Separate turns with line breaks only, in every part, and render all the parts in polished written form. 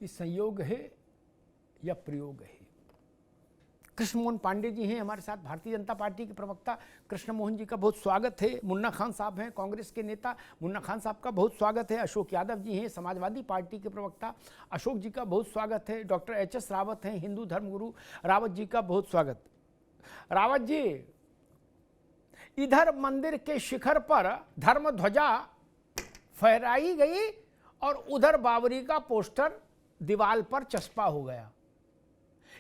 ये संयोग है या प्रयोग है? कृष्ण मोहन पांडे जी हैं हमारे साथ, भारतीय जनता पार्टी के प्रवक्ता। कृष्ण मोहन जी का बहुत स्वागत है। मुन्ना खान साहब हैं कांग्रेस के नेता, मुन्ना खान साहब का बहुत स्वागत है। अशोक यादव जी हैं समाजवादी पार्टी के प्रवक्ता, अशोक जी का बहुत स्वागत है। Doctor HS. रावत हैं हिंदू धर्मगुरु, रावत जी का बहुत स्वागत। रावत जी, इधर मंदिर के शिखर पर धर्म ध्वजा फहराई गई और उधर बाबरी का पोस्टर दीवार पर चस्पा हो गया।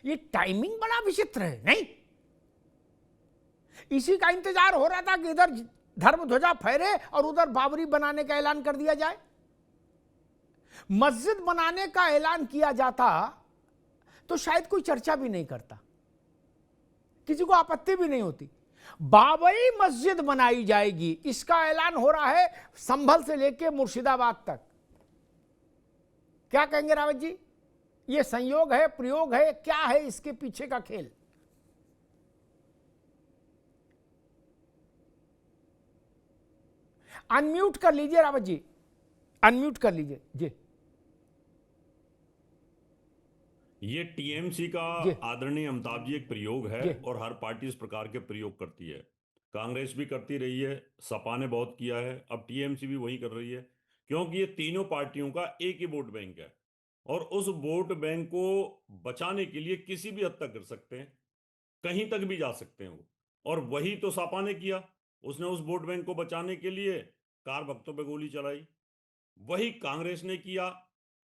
ये टाइमिंग बड़ा विचित्र है नहीं? इसी का इंतजार हो रहा था कि इधर धर्म ध्वजा फहरे और उधर बाबरी बनाने का ऐलान कर दिया जाए। मस्जिद बनाने का ऐलान किया जाता तो शायद कोई चर्चा भी नहीं करता, किसी को आपत्ति भी नहीं होती। बाबरी मस्जिद बनाई जाएगी, इसका ऐलान हो रहा है संभल से लेकर मुर्शिदाबाद तक। क्या कहेंगे रावत जी? ये संयोग है, प्रयोग है, क्या है इसके पीछे का खेल? अनम्यूट कर लीजिए रावत जी, अनम्यूट कर लीजिए जी।
ये टीएमसी का आदरणीय अमिताभ जी एक प्रयोग है और हर पार्टी इस प्रकार के प्रयोग करती है। कांग्रेस भी करती रही है, सपा ने बहुत किया है, अब टीएमसी भी वही कर रही है, क्योंकि ये तीनों पार्टियों का एक ही वोट बैंक है और उस वोट बैंक को बचाने के लिए किसी भी हद तक कर सकते हैं, कहीं तक भी जा सकते हैं वो। और वही तो सपा ने किया, उसने उस वोट बैंक को बचाने के लिए कार भक्तों पे गोली चलाई। वही कांग्रेस ने किया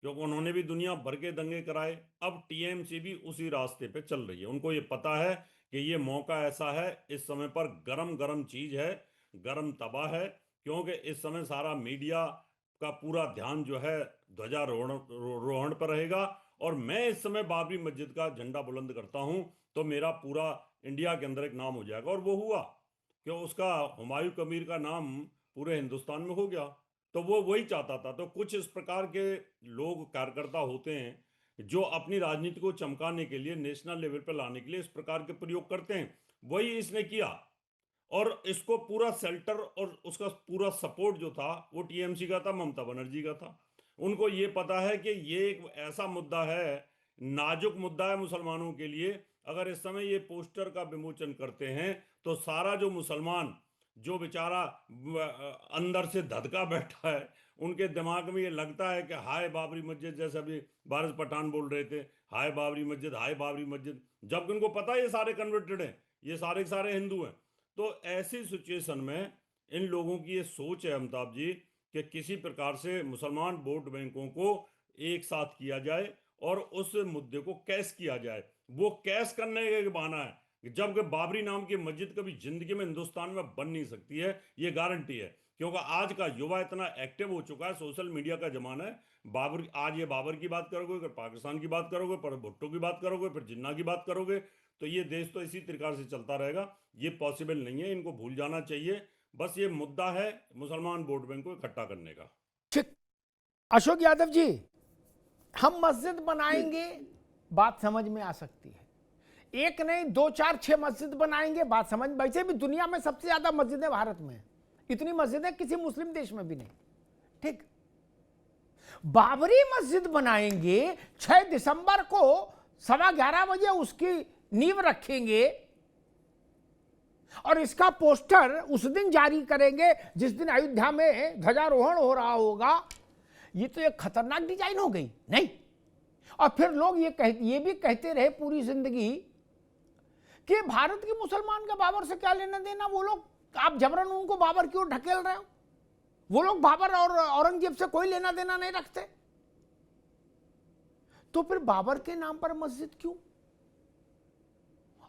क्योंकि उन्होंने भी दुनिया भर के दंगे कराए। अब टीएमसी भी उसी रास्ते पे चल रही है। उनको ये पता है कि ये मौका ऐसा है, इस समय पर गरम गरम चीज है, गरम तवा है, क्योंकि इस समय सारा मीडिया का पूरा ध्यान जो है ध्वजारोहण पर रहेगा। और मैं इस समय बाबरी मस्जिद का झंडा बुलंद करता हूं तो मेरा पूरा इंडिया के अंदर एक नाम हो जाएगा। और वो हुआ कि उसका हुमायूं कबीर का नाम पूरे हिंदुस्तान में हो गया। तो वो वही चाहता था। तो कुछ इस प्रकार के लोग कार्यकर्ता होते हैं जो अपनी राजनीति को चमकाने के लिए, नेशनल लेवल पर लाने के लिए इस प्रकार के प्रयोग करते हैं। वही इसने किया और इसको पूरा शेल्टर और उसका पूरा सपोर्ट जो था वो टीएमसी का था, ममता बनर्जी का था। उनको ये पता है कि ये एक ऐसा मुद्दा है, नाजुक मुद्दा है मुसलमानों के लिए। अगर इस समय ये पोस्टर का विमोचन करते हैं तो सारा जो मुसलमान जो बेचारा अंदर से धधका बैठा है, उनके दिमाग में ये लगता है कि हाय बाबरी मस्जिद, जैसे अभी वारिस पठान बोल रहे थे, हाय बाबरी मस्जिद, हाय बाबरी मस्जिद, जबकि उनको पता है ये सारे कन्वर्टेड हैं, ये सारे के सारे हिंदू हैं। तो ऐसी सिचुएशन में इन लोगों की ये सोच है अमिताभ जी कि किसी प्रकार से मुसलमान वोट बैंकों को एक साथ किया जाए और उस मुद्दे को कैश किया जाए। वो कैश करने का बहाना है, जबकि बाबरी नाम की मस्जिद कभी जिंदगी में हिंदुस्तान में बन नहीं सकती है, ये गारंटी है। क्योंकि आज का युवा इतना एक्टिव हो चुका है, सोशल मीडिया का जमाना है। आज ये बाबर की बात करोगे, फिर पाकिस्तान की बात करोगे, फिर भुट्टो की बात करोगे, फिर जिन्ना की बात करोगे, तो ये देश तो इसी प्रकार से चलता रहेगा। ये पॉसिबल नहीं है, इनको भूल जाना चाहिए। बस ये मुद्दा है मुसलमान वोट बैंक को इकट्ठा करने का।
ठीक, अशोक यादव जी, हम मस्जिद बनाएंगे, बात समझ में आ सकती है। एक नहीं, 2, 4, 6 मस्जिद बनाएंगे, बात समझ। वैसे भी दुनिया में सबसे ज्यादा मस्जिदें भारत में, इतनी मस्जिदें किसी मुस्लिम देश में भी नहीं। ठीक, बाबरी मस्जिद बनाएंगे, 6 दिसंबर को 11:15 बजे उसकी नींव रखेंगे और इसका पोस्टर उस दिन जारी करेंगे जिस दिन अयोध्या में ध्वजारोहण हो रहा होगा। ये तो एक खतरनाक डिजाइन हो गई नहीं? और फिर लोग ये भी कहते रहे पूरी जिंदगी कि भारत के मुसलमान का बाबर से क्या लेना देना। वो लोग, आप जबरन उनको बाबर की ओर ढकेल रहे हो। वो लोग बाबर और औरंगजेब से कोई लेना देना नहीं रखते। तो फिर बाबर के नाम पर मस्जिद क्यों?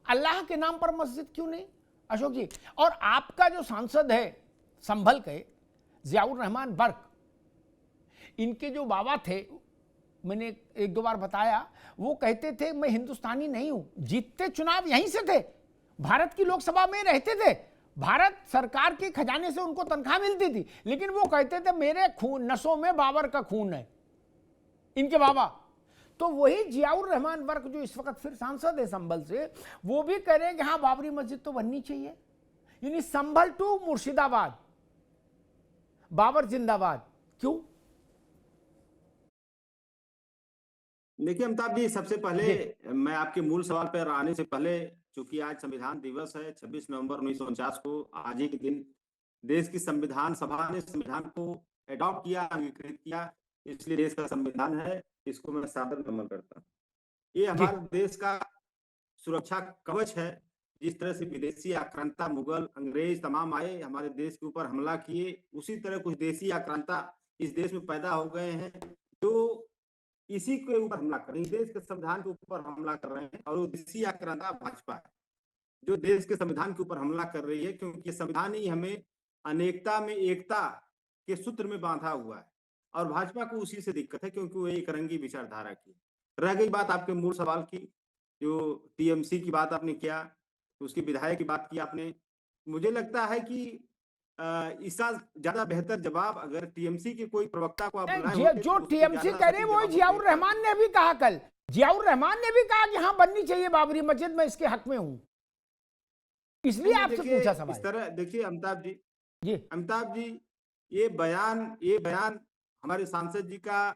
अल्लाह के नाम पर मस्जिद क्यों नहीं अशोक जी? और आपका जो सांसद है संभल के, जियाउर रहमान बर्क, इनके जो बाबा थे, मैंने 1-2 बार बताया, वो कहते थे मैं हिंदुस्तानी नहीं हूं। जीतते चुनाव यहीं से थे, भारत की लोकसभा में रहते थे, भारत सरकार के खजाने से उनको तनख्वाह मिलती थी, लेकिन वो कहते थे मेरे खून नसों में बाबर का खून है, इनके बाबा। तो वही जियाउर रहमान वर्क जो इस वक्त फिर सांसद है संभल से, वो भी कह रहे हैं कि हाँ बाबरी मस्जिद तो बननी चाहिए। यानी संभल टू मुर्शिदाबाद, बाबर जिंदाबाद। क्यों?
देखिए अमिताभ जी, सबसे पहले मैं आपके मूल सवाल पर आने से पहले, चूंकि आज संविधान दिवस है 26 नवंबर 1949 को, आज ही के दिन देश की संविधान सभा ने संविधान को अडॉप्ट किया, अंगीकृत किया, इसलिए देश का संविधान है, इसको मैं सादर नमन करता हूँ। ये
जी
हमारे देश का सुरक्षा कवच है। जिस तरह से विदेशी आक्रांता, मुगल, अंग्रेज तमाम आए, हमारे देश के ऊपर हमला किए, उसी तरह कुछ देशी आक्रांता इस देश में पैदा हो गए हैं जो इसी के ऊपर हमला कर रहे हैं, देश के संविधान के ऊपर हमला कर रहे हैं। और वो देशी आक्रांता भाजपा है जो देश के संविधान के ऊपर हमला कर रही है, क्योंकि संविधान ही हमें अनेकता में एकता के सूत्र में बांधा हुआ है। और भाजपा को उसी से दिक्कत है, क्योंकि वो एक रंगी विचारधारा की। रह गई बात आपके मूल सवाल की, जो टीएमसी की बात आपने किया, तो उसकी विधायक की बात की आपने, मुझे लगता है कि इसका ज्यादा बेहतर जवाब अगर टीएमसी के कोई प्रवक्ता को आप बुलाए होते,
जो
तो
टीएमसी कह रहे हैं वो जियाउर रहमान ने भी कहा, कल जियाउर रहमान ने भी कहा कि हाँ बननी चाहिए बाबरी मस्जिद, मैं इसके हक में हूं, इसलिए आपसे पूछा सवाल।
इस तरह देखिए अमिताभ जी, ये बयान हमारे सांसद जी का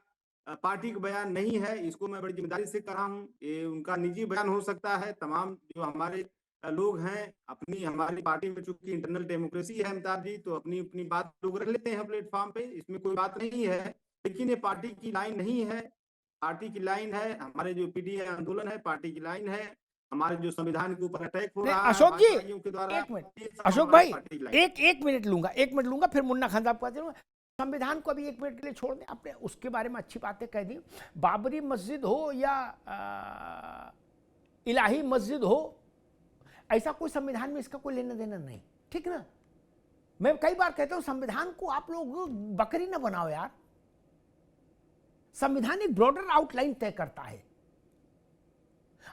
पार्टी का बयान नहीं है, इसको मैं बड़ी जिम्मेदारी से कर रहा हूँ। ये उनका निजी बयान हो सकता है। तमाम जो हमारे लोग हैं अपनी, हमारी पार्टी में चूंकि इंटरनल डेमोक्रेसी है अमिताभ जी, तो अपनी अपनी बात लोग रख लेते हैं प्लेटफॉर्म पे, इसमें कोई बात नहीं है। लेकिन ये पार्टी की लाइन नहीं है, पार्टी की लाइन है, हमारे जो पीडीए आंदोलन है पार्टी की लाइन है, हमारे जो संविधान के ऊपर अटैक हो रहा है
अशोक जी,
के द्वारा,
एक मिनट अशोक भाई, एक मिनट लूंगा, फिर मुन्ना खान साहब को संविधान को अभी 1 मिनट के लिए छोड़ दें। आपने उसके बारे में अच्छी बातें कह दी, बाबरी मस्जिद हो या इलाही मस्जिद हो, ऐसा कोई संविधान में इसका कोई लेना देना नहीं, ठीक ना। मैं कई बार कहता हूं संविधान को आप लोग बकरी ना बनाओ यार, संविधान एक ब्रॉडर आउटलाइन तय करता है।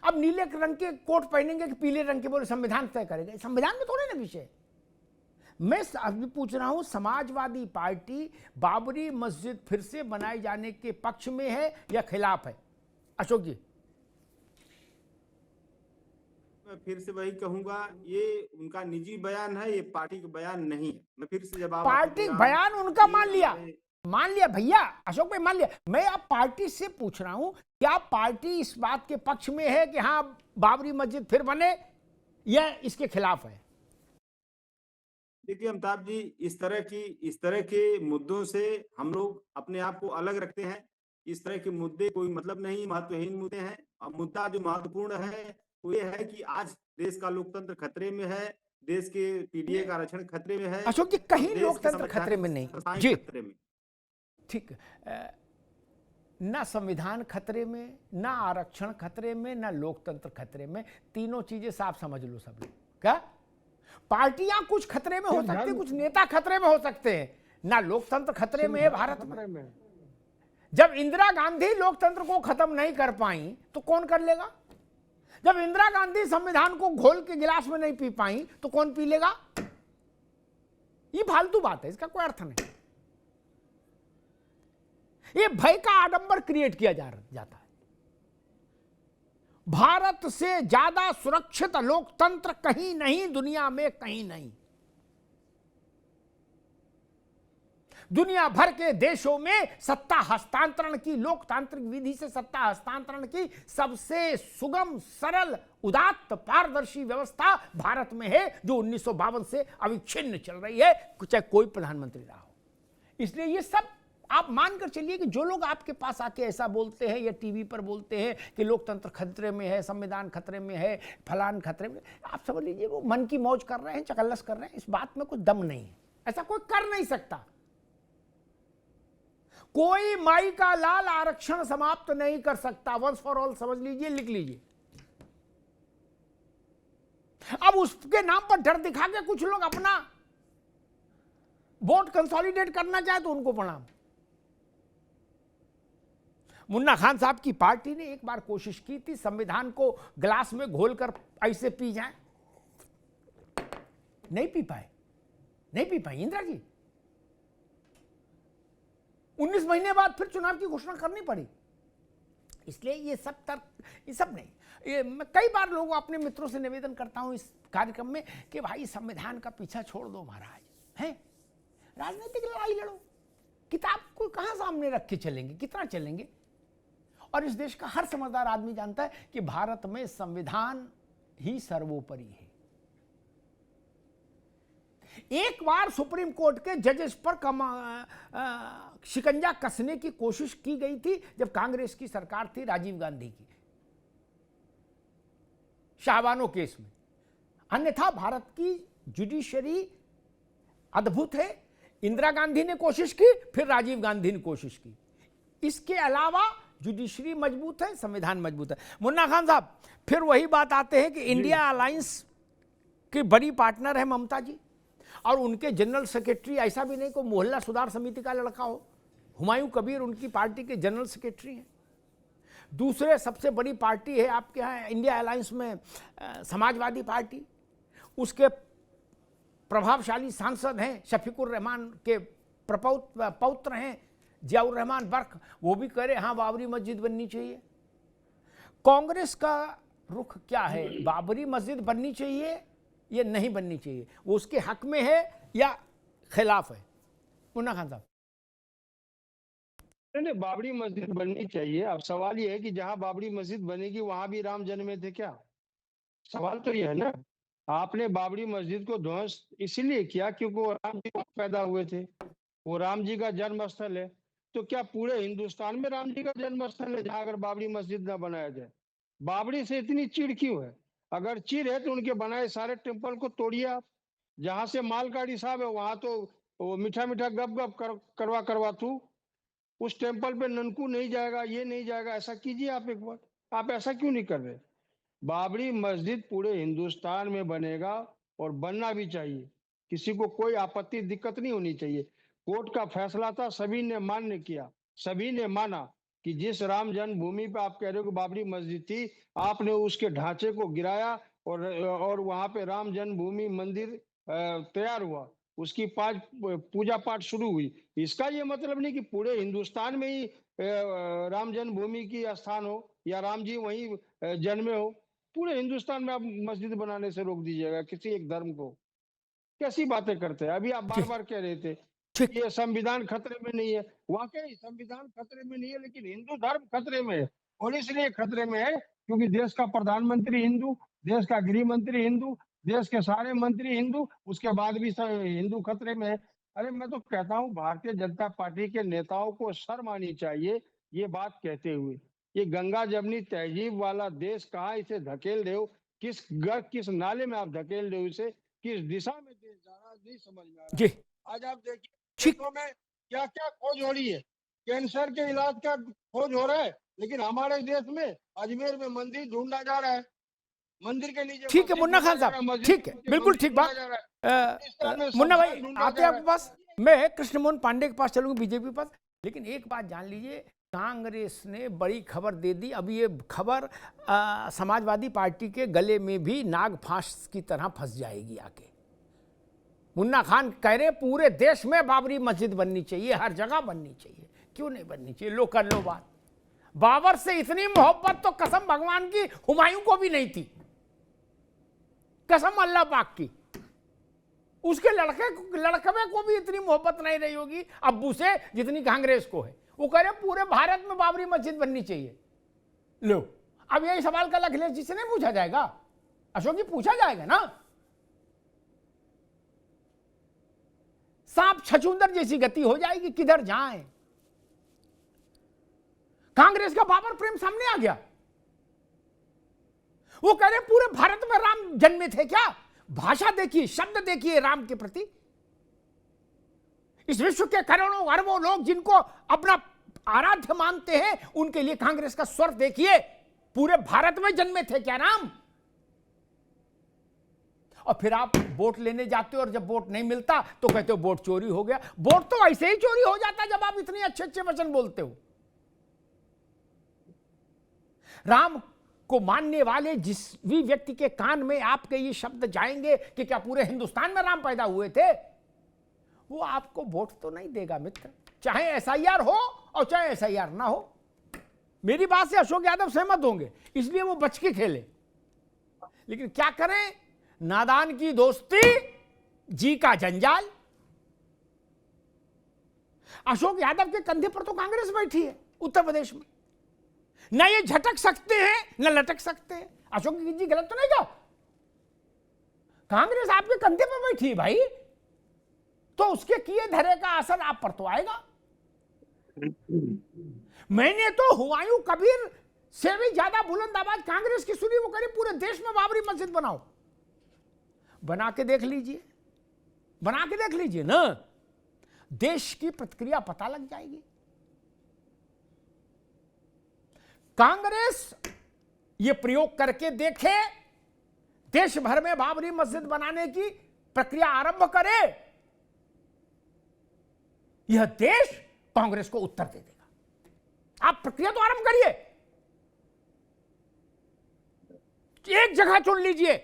अब नीले रंग के कोट पहनेंगे कि पीले रंग के, बोले संविधान तय करेगा, संविधान में थोड़े ना विषय। मैं अभी पूछ रहा हूं समाजवादी पार्टी बाबरी मस्जिद फिर से बनाए जाने के पक्ष में है या खिलाफ है? अशोक जी,
मैं फिर से वही कहूंगा, ये उनका निजी बयान है, ये पार्टी का बयान नहीं है। मैं फिर से जवाब,
पार्टी बयान उनका मान लिया भैया, अशोक भाई मान लिया। मैं अब पार्टी से पूछ रहा हूं, क्या पार्टी इस बात के पक्ष में है कि हां बाबरी मस्जिद फिर बने, या इसके खिलाफ है?
देखिए अमिताभ जी, इस तरह के मुद्दों से हम लोग अपने आप को अलग रखते हैं। इस तरह के मुद्दे कोई मतलब नहीं, महत्वहीन मुद्दे हैं। अब मुद्दा जो महत्वपूर्ण है वो ये है कि आज देश का लोकतंत्र खतरे में है, देश के पीडीए का आरक्षण खतरे में है।
अशोक जी, कहीं लोकतंत्र खतरे में नहीं जी,
खतरे में, ठीक,
ना संविधान खतरे में, ना आरक्षण खतरे में, ना लोकतंत्र खतरे में, तीनों चीजें साफ समझ लो सब लोग। क्या पार्टियां कुछ खतरे में हो सकती है, कुछ नेता खतरे में हो सकते हैं, ना लोकतंत्र खतरे में है भारत में। जब इंदिरा गांधी लोकतंत्र को खत्म नहीं कर पाई तो कौन कर लेगा? जब इंदिरा गांधी संविधान को घोल के गिलास में नहीं पी पाई तो कौन पी लेगा? ये फालतू बात है, इसका कोई अर्थ नहीं। ये भय का आडंबर क्रिएट किया जाता है। भारत से ज्यादा सुरक्षित लोकतंत्र कहीं नहीं, दुनिया में कहीं नहीं। दुनिया भर के देशों में सत्ता हस्तांतरण की, लोकतांत्रिक विधि से सत्ता हस्तांतरण की सबसे सुगम, सरल, उदात्त, पारदर्शी व्यवस्था भारत में है, जो 1952 से अविच्छिन्न चल रही है, चाहे कोई प्रधानमंत्री रहा हो। इसलिए ये सब आप मानकर चलिए कि जो लोग आपके पास आके ऐसा बोलते हैं या टीवी पर बोलते हैं कि लोकतंत्र खतरे में है, संविधान खतरे में है, फलान खतरे में, आप समझ लीजिए वो मन की मौज कर रहे हैं, चकल्लस कर रहे हैं। इस बात में कोई दम नहीं है, ऐसा कोई कर नहीं सकता। कोई माई का लाल आरक्षण समाप्त नहीं कर सकता, वंस फॉर ऑल, समझ लीजिए, लिख लीजिए। अब उसके नाम पर डर दिखा के कुछ लोग अपना वोट कंसोलिडेट करना चाहे तो उनको प्रणाम। मुन्ना खान साहब की पार्टी ने एक बार कोशिश की थी संविधान को ग्लास में घोलकर ऐसे पी जाए, नहीं पी पाए इंदिरा जी। 19 महीने बाद फिर चुनाव की घोषणा करनी पड़ी। इसलिए ये सब तर्क, ये सब नहीं। मैं कई बार लोगों, अपने मित्रों से निवेदन करता हूं इस कार्यक्रम में कि भाई संविधान का पीछा छोड़ दो महाराज, हैं राजनीतिक लड़ाई लड़ो, किताब को कहां सामने रख के चलेंगे, कितना चलेंगे? और इस देश का हर समझदार आदमी जानता है कि भारत में संविधान ही सर्वोपरि है। एक बार सुप्रीम कोर्ट के जजेस पर शिकंजा कसने की कोशिश की गई थी जब कांग्रेस की सरकार थी राजीव गांधी की, शाहबानो केस में। अन्यथा भारत की जुडिशरी अद्भुत है। इंदिरा गांधी ने कोशिश की, फिर राजीव गांधी ने कोशिश की। इसके अलावा जुडिशरी मजबूत है, संविधान मजबूत है। मुन्ना खान साहब, फिर वही बात आते हैं कि इंडिया अलायंस की बड़ी पार्टनर है ममता जी, और उनके जनरल सेक्रेटरी ऐसा भी नहीं को मोहल्ला सुधार समिति का लड़का हो, हुमायूं कबीर उनकी पार्टी के जनरल सेक्रेटरी हैं। दूसरे सबसे बड़ी पार्टी है आपके यहाँ इंडिया अलायंस में समाजवादी पार्टी, उसके प्रभावशाली सांसद हैं शफीकुर रहमान के पौत्र हैं जियाउर रहमान बर्क, वो भी कह रहे हाँ बाबरी मस्जिद बननी चाहिए। कांग्रेस का रुख क्या है? बाबरी मस्जिद बननी चाहिए या नहीं बननी चाहिए? वो उसके हक में है या खिलाफ है? मुन्ना खान साहब।
नहीं, बाबरी मस्जिद बननी चाहिए। अब सवाल ये है कि जहां बाबरी मस्जिद बनेगी वहां भी राम जन्मे थे क्या? सवाल तो ये है ना। आपने बाबरी मस्जिद को ध्वंस इसलिए किया क्योंकि वो राम जी पैदा हुए थे, वो राम जी का जन्म स्थल है। तो क्या पूरे हिंदुस्तान में राम जी का जन्म स्थल है जहां अगर बाबरी मस्जिद ना बनाया जाए? बाबरी से इतनी चिढ़ क्यों है? अगर चिढ़ है तो उनके बनाए सारे टेम्पल को तोड़िए आप। जहां से मालगाड़ी साहब है वहां तो वो मीठा मीठा गप गप करवा तू। उस टेम्पल पे ननकू नहीं जाएगा, ये नहीं जाएगा, ऐसा कीजिए आप एक बार। आप ऐसा क्यों नहीं कर रहे? बाबरी मस्जिद पूरे हिंदुस्तान में बनेगा और बनना भी चाहिए, किसी को कोई आपत्ति दिक्कत नहीं होनी चाहिए। कोर्ट का फैसला था, सभी ने मान्य किया, सभी ने माना कि जिस राम जन्मभूमि पे आप कह रहे हो कि बाबरी मस्जिद थी, आपने उसके ढांचे को गिराया और वहां पे राम जन्मभूमि मंदिर तैयार हुआ, उसकी पूजा पाठ शुरू हुई। इसका ये मतलब नहीं कि पूरे हिंदुस्तान में ही राम जन्मभूमि की स्थान हो या राम जी वहीं जन्मे हो। पूरे हिंदुस्तान में आप मस्जिद बनाने से रोक दीजिएगा किसी एक धर्म को? कैसी बातें करते हैं? अभी आप बार बार कह रहे थे ये संविधान खतरे में नहीं है। वाकई संविधान खतरे में नहीं है, लेकिन हिंदू धर्म खतरे में है। और इसलिए खतरे में है क्योंकि देश का प्रधानमंत्री हिंदू, देश का गृह मंत्री हिंदू, देश के सारे मंत्री हिंदू, उसके बाद भी हिंदू खतरे में है। अरे मैं तो कहता हूँ भारतीय जनता पार्टी के नेताओं को शर्म आनी चाहिए ये बात कहते हुए। ये गंगा जमनी तहजीब वाला देश कहाँ इसे धकेल रहे हो? किस नाले में आप धकेल रहे हो इसे? किस दिशा में देश जा रहा है नहीं समझ में आ रहा। आज आप देखिए देशों में क्या क्या खोज हो रही है। कैंसर के इलाज का खोज हो रहा है, लेकिन हमारे देश में अजमेर में मंदिर ढूंढा जा रहा है। मंदिर के नीचे
ठीक है मुन्ना खान साहब, ठीक है, बिल्कुल ठीक बात। मुन्ना भाई आते हैं आपके पास, मैं कृष्ण मोहन पांडे के पास चलूंगा, बीजेपी पास। लेकिन एक बात जान लीजिए, कांग्रेस ने बड़ी खबर दे दी। अब ये खबर समाजवादी पार्टी के गले में भी नाग फांस की तरह फंस जाएगी आके। मुन्ना खान कह रहे पूरे देश में बाबरी मस्जिद बननी चाहिए, हर जगह बननी चाहिए। क्यों नहीं बननी चाहिए? लो कर लो बात। बाबर से इतनी मोहब्बत तो कसम भगवान की हुमायूं को भी नहीं थी, कसम अल्लाह पाक की। उसके लड़कवे को भी इतनी मोहब्बत नहीं रही होगी अब्बू से जितनी कांग्रेस को है। वो कह रहे पूरे भारत में बाबरी मस्जिद बननी चाहिए। लो, अब यही सवाल कल अखिलेश जी से नहीं पूछा जाएगा? अशोक जी पूछा जाएगा ना। सांप छछूंदर जैसी गति हो जाएगी, किधर जाएं। कांग्रेस का बाबर प्रेम सामने आ गया। वो कह रहे पूरे भारत में राम जन्मे थे क्या? भाषा देखिए, शब्द देखिए राम के प्रति। इस विश्व के करोड़ों अरबों लोग जिनको अपना आराध्य मानते हैं, उनके लिए कांग्रेस का स्वर देखिए। पूरे भारत में जन्मे थे क्या राम? और फिर आप वोट लेने जाते हो और जब वोट नहीं मिलता तो कहते हो वोट चोरी हो गया। वोट तो ऐसे ही चोरी हो जाता जब आप इतने अच्छे अच्छे वचन बोलते हो। राम को मानने वाले जिस भी व्यक्ति के कान में आपके ये शब्द जाएंगे कि क्या पूरे हिंदुस्तान में राम पैदा हुए थे, वो आपको वोट तो नहीं देगा मित्र, चाहे एसआईआर हो और चाहे एसआईआर ना हो। मेरी बात से अशोक यादव सहमत होंगे, इसलिए वो बच के खेले। लेकिन क्या करें, नादान की दोस्ती, जी का जंजाल। अशोक यादव के कंधे पर तो कांग्रेस बैठी है उत्तर प्रदेश में। ना ये झटक सकते हैं ना लटक सकते हैं। अशोक जी गलत तो नहीं क्या? कांग्रेस आपके कंधे पर बैठी है भाई, तो उसके किए धरे का असर आप पर तो आएगा। मैंने तो हुमायूं कबीर से भी ज्यादा बुलंद आवाज कांग्रेस की सुनी, वो करी पूरे देश में बाबरी मस्जिद बनाओ। बना के देख लीजिए, बना के देख लीजिए ना, देश की प्रतिक्रिया पता लग जाएगी। कांग्रेस ये प्रयोग करके देखे, देश भर में बाबरी मस्जिद बनाने की प्रक्रिया आरंभ करे, यह देश कांग्रेस को उत्तर दे देगा। आप प्रक्रिया तो आरंभ करिए, एक जगह चुन लीजिए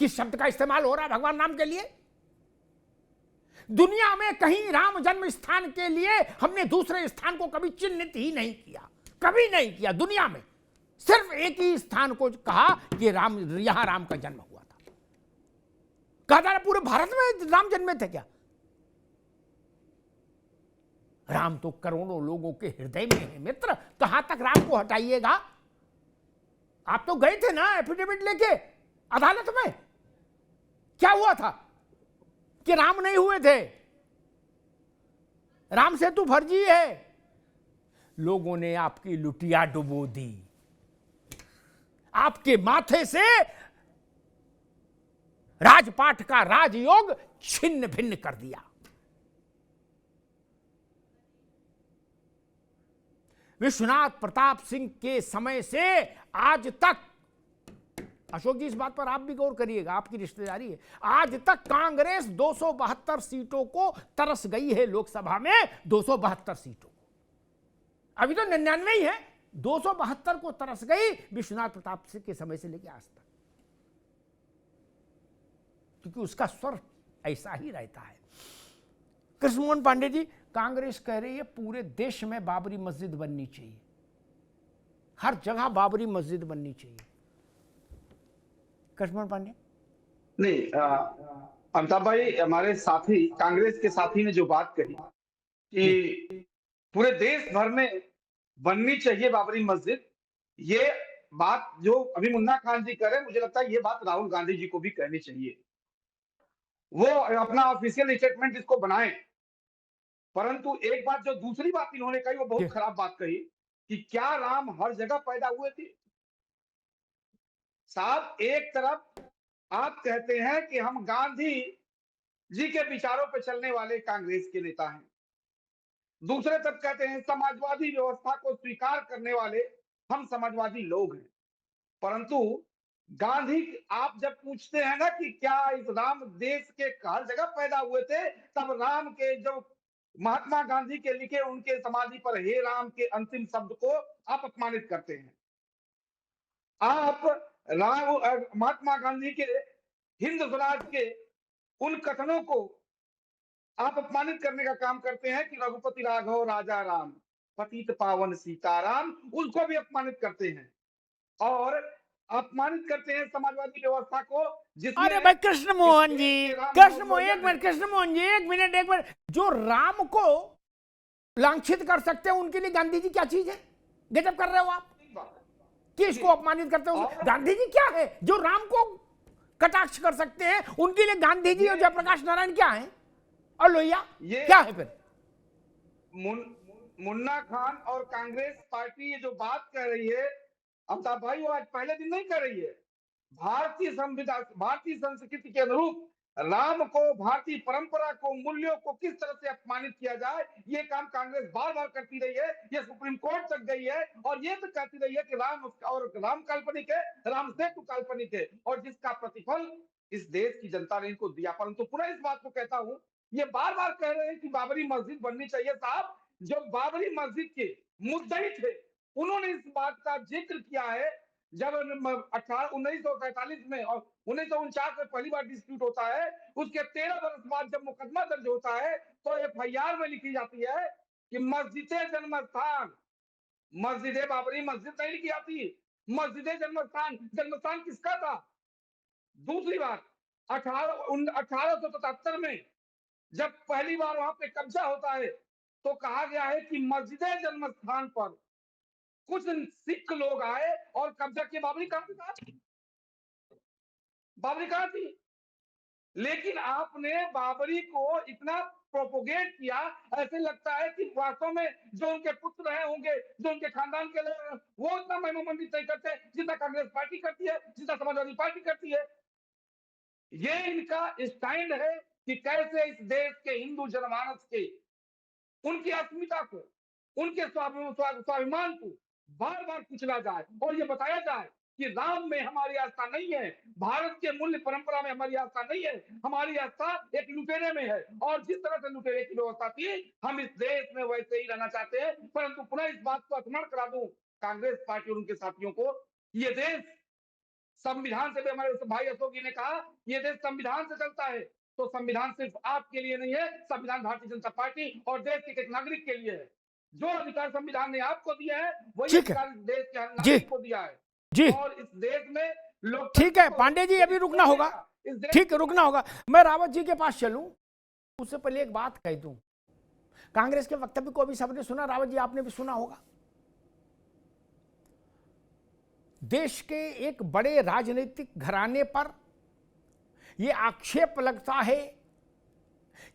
किस शब्द का इस्तेमाल हो रहा है भगवान नाम के लिए। दुनिया में कहीं राम जन्म स्थान के लिए हमने दूसरे स्थान को कभी चिन्हित ही नहीं किया, कभी नहीं किया। दुनिया में सिर्फ एक ही स्थान को कहा कि राम, यहां राम का जन्म हुआ था। कहा था पूरे भारत में राम जन्मे थे क्या? राम तो करोड़ों लोगों के हृदय में है मित्र, कहां तक राम को हटाइएगा? आप तो गए थे ना एफिडेविट लेके अदालत में, क्या हुआ था कि राम नहीं हुए थे, राम सेतु फर्जी है। लोगों ने आपकी लुटिया डुबो दी, आपके माथे से राजपाट का राजयोग छिन्न भिन्न कर दिया। विश्वनाथ प्रताप सिंह के समय से आज तक, अशोक जी इस बात पर आप भी गौर करिएगा, आपकी रिश्तेदारी है, आज तक कांग्रेस 272 सीटों को तरस गई है लोकसभा में, 272 सीटों को। अभी तो 99 ही है, 272 को तरस गई विश्वनाथ प्रताप सिंह के समय से लेकर आज तक, क्योंकि उसका स्वर ऐसा ही रहता है। कृष्ण मोहन पांडे जी, कांग्रेस कह रही है पूरे देश में बाबरी मस्जिद बननी चाहिए, हर जगह बाबरी मस्जिद बननी चाहिए। कृष्ण मोहन पांडे
नहीं, अमिताभ भाई, हमारे साथी कांग्रेस के साथी ने जो बात कही कि पूरे देश भर में बननी चाहिए बाबरी मस्जिद, ये बात जो अभी मुन्ना खान जी कह रहे हैं, मुझे लगता है ये बात राहुल गांधी जी को भी कहनी चाहिए। वो अपना ऑफिशियल स्टेटमेंट इसको बनाएं। परंतु एक बात, जो दूसरी बात इन्होंने कही, वो बहुत खराब बात कही कि क्या राम हर जगह पैदा हुए थे। साहब, एक तरफ आप कहते हैं कि हम गांधी जी के विचारों पर चलने वाले कांग्रेस के नेता हैं, दूसरे तरफ कहते हैं समाजवादी व्यवस्था को स्वीकार करने वाले हम समाजवादी लोग हैं। परंतु गांधी, आप जब पूछते हैं ना कि क्या इस राम देश के हर जगह पैदा हुए थे, तब राम के जो महात्मा गांधी के लिखे उनके समाधि पर हे राम के अंतिम शब्द को आप अपमानित करते हैं। आप महात्मा गांधी के हिंद स्वराज के उन कथनों को आप अपमानित करने का काम करते हैं कि रघुपति राघव राजा राम, पतित पावन सीताराम, उसको भी अपमानित करते हैं और अपमानित करते हैं समाजवादी व्यवस्था को, जिसमें
अरे भाई कृष्ण मोहन जी, कृष्ण मोहन, एक मिनट कृष्ण मोहन जी, एक मिनट, जो राम को लांछित कर सकते हैं उनके लिए गांधी जी क्या चीज है? गजब कर रहे हो आप, किसको अपमानित करते हो? गांधी जी क्या है जो राम को कटाक्ष कर सकते हैं? उनके लिए गांधी जी और जयप्रकाश नारायण क्या है और लोहिया क्या है? फिर
मुन्ना खान और कांग्रेस पार्टी ये जो बात कह रही है अमिताभ भाई, वो आज पहले दिन नहीं कर रही है। भारतीय संविधान, भारतीय संस्कृति के अनुरूप राम को, भारतीय परंपरा को, मूल्यों को किस तरह से अपमानित किया जाए, ये काम कांग्रेस बार बार करती रही है। ये सुप्रीम कोर्ट तक गई है और ये तो कहती रही है कि राम काल्पनिक है, राम सेतु काल्पनिक है, और जिसका प्रतिफल इस देश की जनता ने इनको दिया। परंतु पुनः इस बात को कहता हूं, ये बार बार कह रहे हैं कि बाबरी मस्जिद बननी चाहिए। साहब, जो बाबरी मस्जिद के मुद्दई थे, उन्होंने इस बात का जिक्र किया है जब 1947 में और 1949 में पहली बार डिस्प्यूट होता है, उसके 13 वर्ष बाद जब मुकदमा दर्ज होता है तो एफआईआर में लिखी जाती है कि मस्जिद जन्म स्थान, मस्जिद बाबरी मस्जिद नहीं लिखी जाती, मस्जिद जन्म स्थान किसका था? दूसरी बात, 1877 में जब पहली बार वहां पे कब्जा होता है तो कहा गया है कि मस्जिद जन्म स्थान पर कुछ सिख लोग आए और कब्जा किए। बाबरी कहां थी? बाबरी कहां थी? लेकिन आपने बाबरी को इतना प्रोपोगेट किया, ऐसे लगता है कि वास्तव में जो उनके पुत्र रहे होंगे, जो उनके खानदान के लोग, वो इतना महिमा मंडित नहीं करते जितना कांग्रेस पार्टी करती है, जितना समाजवादी पार्टी करती है। ये इनका स्टैंड है कि कैसे इस देश के हिंदू जनमानस के, उनकी अस्मिता को, उनके स्वाभिमान को बार बार कुचला जाए और ये बताया जाए कि राम में हमारी आस्था नहीं है, भारत के मूल्य परंपरा में हमारी आस्था नहीं है, हमारी आस्था एक लुटेरे में है। और जिस तरह से लुटेरे की व्यवस्था थी, हम इस देश में वैसे ही रहना चाहते हैं। परंतु पुनः इस बात को स्मरण करा दूं कांग्रेस पार्टी और उनके साथियों को, ये देश संविधान से भी, हमारे भाई अशोक जी ने कहा, ये देश संविधान से चलता है। तो संविधान सिर्फ आपके लिए नहीं है, संविधान भारतीय जनता पार्टी और देश के एक नागरिक के लिए है। जो अधिकार संविधान ने आपको दिया है, वही अधिकार देश के हर नागरिक को दिया है।
जी,
और इस देश में लोग,
ठीक है पांडे जी, अभी रुकना होगा, ठीक है रुकना होगा। मैं रावत जी के पास चलूं, उससे पहले एक बात कह दूं। कांग्रेस के वक्तव्य को अभी सबने सुना, रावत जी आपने भी सुना होगा। देश के एक बड़े राजनीतिक घराने पर यह आक्षेप लगता है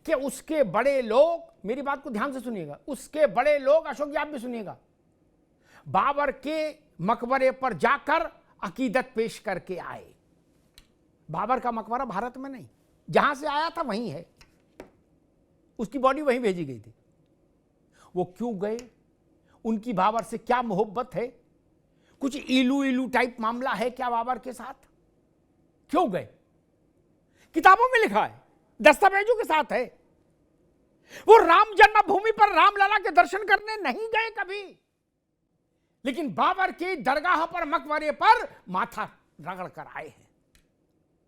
कि उसके बड़े लोग, मेरी बात को ध्यान से सुनिएगा, उसके बड़े लोग, अशोक जी आप भी सुनिएगा, बाबर के मकबरे पर जाकर अकीदत पेश करके आए। बाबर का मकबरा भारत में नहीं, जहां से आया था वहीं है, उसकी बॉडी वहीं भेजी गई थी। वो क्यों गए? उनकी बाबर से क्या मोहब्बत है? कुछ इलू इलू टाइप मामला है क्या बाबर के साथ? क्यों गए? किताबों में लिखा है, दस्तावेजों के साथ है। वो राम जन्मभूमि पर रामलला के दर्शन करने नहीं गए कभी, लेकिन बाबर की दरगाह पर, मकबरे पर माथा रगड़ कर आए हैं।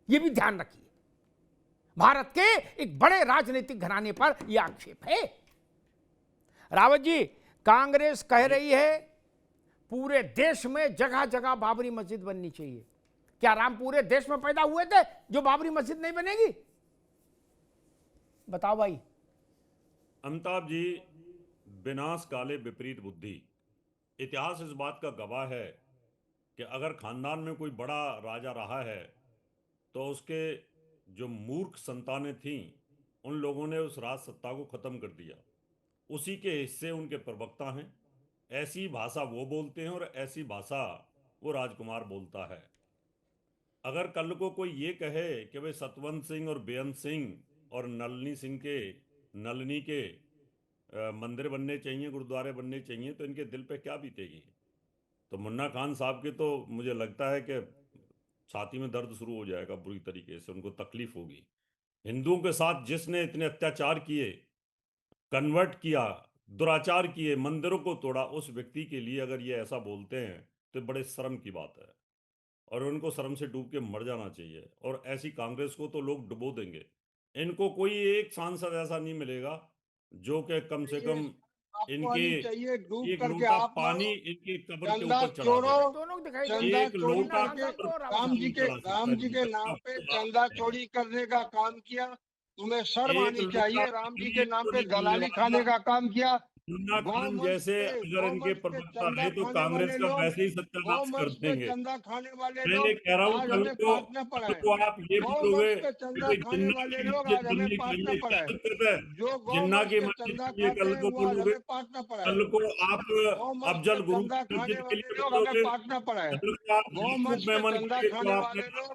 यह भी ध्यान रखिए, भारत के एक बड़े राजनीतिक घराने पर यह आक्षेप है। रावत जी, कांग्रेस कह रही है पूरे देश में जगह जगह बाबरी मस्जिद बननी चाहिए। क्या राम पूरे देश में पैदा हुए थे जो बाबरी मस्जिद नहीं बनेगी? बताओ भाई।
अमिताभ जी, विनाश काले विपरीत बुद्धि, इतिहास इस बात का गवाह है कि अगर खानदान में कोई बड़ा राजा रहा है तो उसके जो मूर्ख संतानें थीं, उन लोगों ने उस राज सत्ता को खत्म कर दिया। उसी के हिस्से उनके प्रवक्ता हैं, ऐसी भाषा वो बोलते हैं और ऐसी भाषा वो राजकुमार बोलता है। अगर कल को कोई ये कहे कि भाई सतवंत सिंह और बेअंत सिंह और नलनी के मंदिर बनने चाहिए, गुरुद्वारे बनने चाहिए, तो इनके दिल पे क्या बीतेगी? तो मुन्ना खान साहब के तो मुझे लगता है कि छाती में दर्द शुरू हो जाएगा, बुरी तरीके से उनको तकलीफ होगी। हिंदुओं के साथ जिसने इतने अत्याचार किए, कन्वर्ट किया, दुराचार किए, मंदिरों को तोड़ा, उस व्यक्ति के लिए अगर ये ऐसा बोलते हैं तो बड़े शर्म की बात है और उनको शर्म से डूब के मर जाना चाहिए। और ऐसी कांग्रेस को तो लोग डुबो देंगे। इनको कोई एक सांसद ऐसा नहीं मिलेगा जो कि कम से कम इनके
चाहिए डूब
एक
करके
लोटा
आप
पानी इनकी कब्र के
चंदा
ऊपर चढ़ा
चोरो,
दे।
दोनों दिखाई
चंदा
एक
चोरी
लोटा
करके राम जी के नाम पे चंदा चोरी करने का काम किया। तुम्हें शर्म
एक
आनी
लोटा
चाहिए। राम जी के नाम पे
चोरी करने
दलाली
वाला
खाने का काम किया।
मुन्ना
गौ
खान
मंच
जैसे
पे
अगर इनके प्रवक्ता
चंदा
रहे तो
खाने
कांग्रेस
वाले
का
लोग,
वैसे ही
गौ
सत्यानाश कर
मंच पे
देंगे।
चंदा खाने वाले
मैं ये
लोग
कह रहा हूँ
आज
कल
हमें पाटना पड़ा है।
को आप ये
गौ
बोलोगे
मंच पे
कि
चंदा
भाई
खाने वाले लोग आज हमें
बनने के
पाटना
लिए
पड़ा है।
इजाजत है,
जो गौ
जिन्ना
मंच
की
पे
मस्जिद
चंदा
के लिए
खाते
कल
हैं
को
वो आज
बोलोगे,
हमें पाटना पड़ा है।
कल को आप
गौ मंच
अफजल
पे
गुरु
चंदा
की
खाने
मस्जिद के
वाले
लिए
लोग हमें
बोलोगे,
पाटना पड़ा है।
कल को आप
गौ मंच
याकूब
पे
मेमन
चंदा
के जो
खाने
आपने
वाले लोग,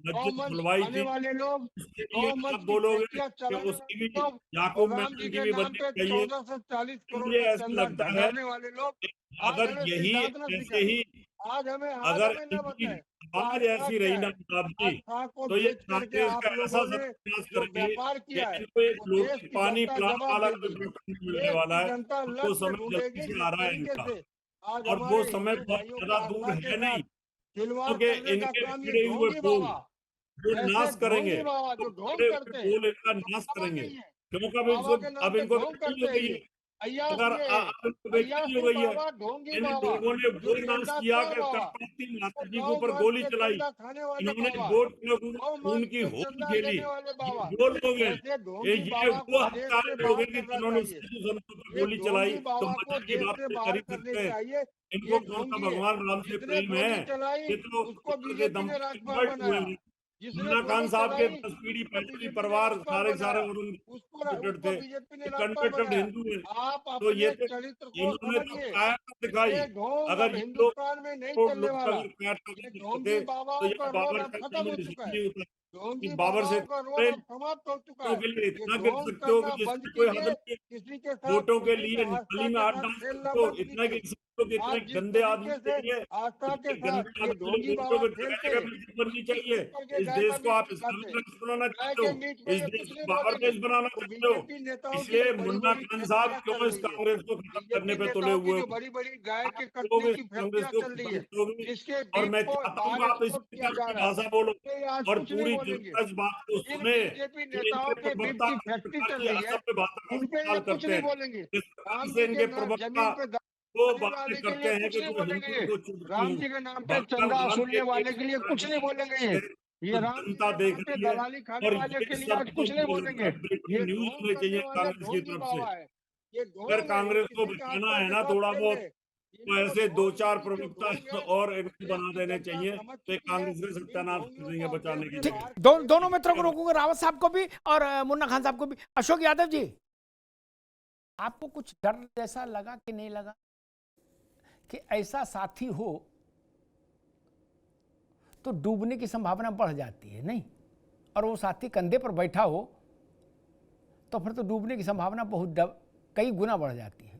गौ
मस्जिद
मंच
खुलवाई
खाने
थी,
वाले लोग,
उसके
गौ
लिए
मंच
आप
की
बोलोगे
फैक्ट्रियां
कि
चलाने
उसकी
वाले
भी
लोग
याकूब
और राम
मेमन
जी
की
के
भी
नाम
बननी
पे
चाहिए।
14 से 40 करोड़
मुझे
का
ऐसा
चंदा
लगता है
डकारने वाले लोग
कि
आज
अगर
हमें
यही
सिद्धांत न
ऐसे
सिखाए।
ही
आज
अगर
हमें न
इनकी
बताए
आवाज
आस्था
ऐसी
क्या
रही
है।
ना प्रताप जी,
आस्था को
तो ये
बेच करके
कांग्रेस
आप
का ऐसा
लोगों ने
सत्यानाश
जो
करेंगे
व्यापार
कि
किया है
इनको एक
वो
लोटे
देश की
पानी
जनता
पिलाने
जवाब
वाला
देगी।
मिलने
देश
वाला
की
है।
जनता
और वो
लक्ष्य
समय
ढूंढेगी
जल्दी से
किस
आ रहा है
तरीके
इनका,
से आज
और वो
हमारे
समय
हिंदू
बहुत
भाइयों की
ज्यादा दूर
आस्था के
है नहीं,
साथ खिलवाड़
क्योंकि
करने का
इनके
काम ये
बिगड़े हुए
ढोंगी
बोल
बाबा,
जो
ऐसे
नाश करेंगे,
ढोंगी बाबा
वो
जो ढोंग
बिगड़े हुए
करते हैं,
बोल इनका
तो
नाश
बाबा
करेंगे।
नहीं है।
क्योंकि
बाबा के नाम
अब
पे
इनको
ढोंग
तकलीफ
करते
हो
हैं
गई
ये।
है
अय्यास
अगर
ये
बेइज्जती हो गई है,
बाबा, ढोंगी
इन
बाबा,
लोगों ने
जो
वो नाश
चंदा
किया
चोर
कि
बाबा,
कपड़ती माता जी के
गाँव
ऊपर
भर
गोली
के
चलाई,
चंदा खाने वाले
इन्होंने
बाबा,
वोट में
गौ
खून
मांस
की
पे
होड़
चंदा
खेली।
लेने वाले
ये
बाबा,
वो लोग हैं,
ऐसे ढोंगी
ये
बाबा
वो
को देश
हत्यारे
से
लोग
बाहर
हैं कि
करना
जिन्होंने
चाहिए।
साधु संतों पर
ये
गोली चलाई,
ढोंगी
तो
बाबा को
मजा की
देश
बात
से
नहीं
बाहर
कर
करनी
सकते।
चाहिए।
इनको
ये
कौन सा
ढोंगी है,
भगवान राम से
जिसने
प्रेम
गोली
है?
चलाई
ये तो
उसको
ऊपर के
बीजेपी
दम
ने
पे
राज्यपाल
convert हुए
बनाया,
हैं।
जिसने
इमरान खान
गोली
साहब के
चलाई
10 पीढ़ी
उसको
पहले भी
बीजेपी ने
परिवार
राज्यपाल
सारे
बनाया,
और
उसको
थे,
बीजेपी ने
ये
राज्यपाल
कन्वर्टेड
बनाया।
हिंदू है।
आप
तो ये
अपने
तो
चरित्र को
इन्होंने तो
समझिए।
कायरता दिखाई।
ये ढोंग
अगर
अब
ये लोग
हिंदुस्तान में नहीं
लोग
चलने वाला।
अगर कायरता
ये
नहीं
ढोंगी
करते, तो
बाबाओं का
ये
रोल
बाबर
अब
शर्मा
खत्म हो
में
चुका
निशान
है।
नहीं होता कि
ढोंगी
बाबर से
बाबाओं का रोल अब समाप्त हो चुका है।
वोटों के लिए
ये
इतना गिर
ढोंग
सकते हो कि
करना बंद
जिसमें कोई हद
कीजिए,
नहीं है।
किसी के साथ
वोटों के
किसी
लिए
के आस्था
नली में
के
हाथ
साथ
डाल
खेलना
सकते हो,
बंद
इतना
कीजिए।
गिर सकते हो कि इतने
आज जिस
गंदे आदमी
तरीके से
चाहिए,
आस्था के
इतने
साथ
गंदे
ये
आदमी
ढोंगी
लोग वोटों
बाबा
में
खेलते
जगह
हैं,
जगह बननी
किस
चाहिए।
ऊपर के
इस
गाय का
देश को
मीट
आप
नहीं खाते।
इस्लामिक राष्ट्र बनाना
गाय
चाहते
के
हो,
मीट में
इस
ये
देश
कुछ
को
नहीं
बाबर
बोलेंगे।
देश बनाना
तो
चाहते हो।
बीजेपी नेताओं की
इसलिए
जो बड़ी
मुन्ना
बड़ी
खान साहब
फैक्ट्रियां
क्यों
चल
इस
रही है,
कांग्रेस को खत्म करने
बीजेपी
पे तुले
नेताओं की
हुए
जो
हो?
बड़ी बड़ी गाय के
आप
कटने
लोग इस
की
कांग्रेस
फैक्ट्रियां
को
चल रही है,
खत्म होगी,
जिसके
और
बीफ
मैं
को
चाहता हूँ
बाहर
कि आप इस
एक्सपोर्ट किया
प्रकार
जा
की
रहा है,
भाषा बोलो
तो ये आज
और
कुछ नहीं
पूरी
बोलेंगे।
जनता इस बात को
जिन
सुने
बीजेपी
कि
नेताओं
इनके
के बीफ
प्रवक्ता
की
किस
फैक्ट्री
प्रकार
चल
की
रही है,
असभ्य भाषा का
उन पे ये
इस्तेमाल
कुछ
करते
नहीं
हैं,
बोलेंगे।
किस प्रकार
राम
से
जी के
इनके
जमीन
प्रवक्ता
पे
वो
गाली
बातें
वाले के
करते
लिए
हैं
कुछ
कि
नहीं
जो
बोलेंगे
हिंदू
ये।
को चुभती
राम
हूँ।
जी के नाम पे
भगवान
चंदा
राम
वसूलने
के
वाले के लिए कुछ नहीं बोलेंगे ये।
तो
ये राम जी
जनता
के
देख
नाम पे
रही है,
दलाली खाने
और
वाले
ये
के लिए
सब
आज
तो
कुछ नहीं
मुझे लगता
बोलेंगे।
है ब्रेकिंग
ये
न्यूज
ढोंग
होनी
करने
चाहिए
वाला
कांग्रेस की
ढोंगी
तरफ से।
बाबा है। ये
अगर
ढोंग है, ये
कांग्रेस को
किसी का
बचाना
आस्था
है
के
ना
साथ
थोड़ा
खेल
बहुत,
रहे।
तो
इनको
ऐसे दो
ढोंग
चार
की जो ढोंग
प्रवक्ता
है
और
वो
इनको
देश
बना
की
देने
जनता
चाहिए,
समझ
तो
चुकी है।
कांग्रेस का
इन
सत्यानाश कर
ढोंगियों
देंगे
को अब देश
बचाने के
से
ठीक,
लिए।
बाहर
दोनों मित्रों को
करके
रोकूंगा, रावत साहब को भी और मुन्ना खान साहब को भी। अशोक यादव जी, आपको कुछ डर जैसा लगा कि नहीं लगा कि ऐसा साथी हो तो डूबने की संभावना बढ़ जाती है नहीं, और वो साथी कंधे पर बैठा हो तो फिर तो डूबने की संभावना बहुत कई गुना बढ़ जाती है।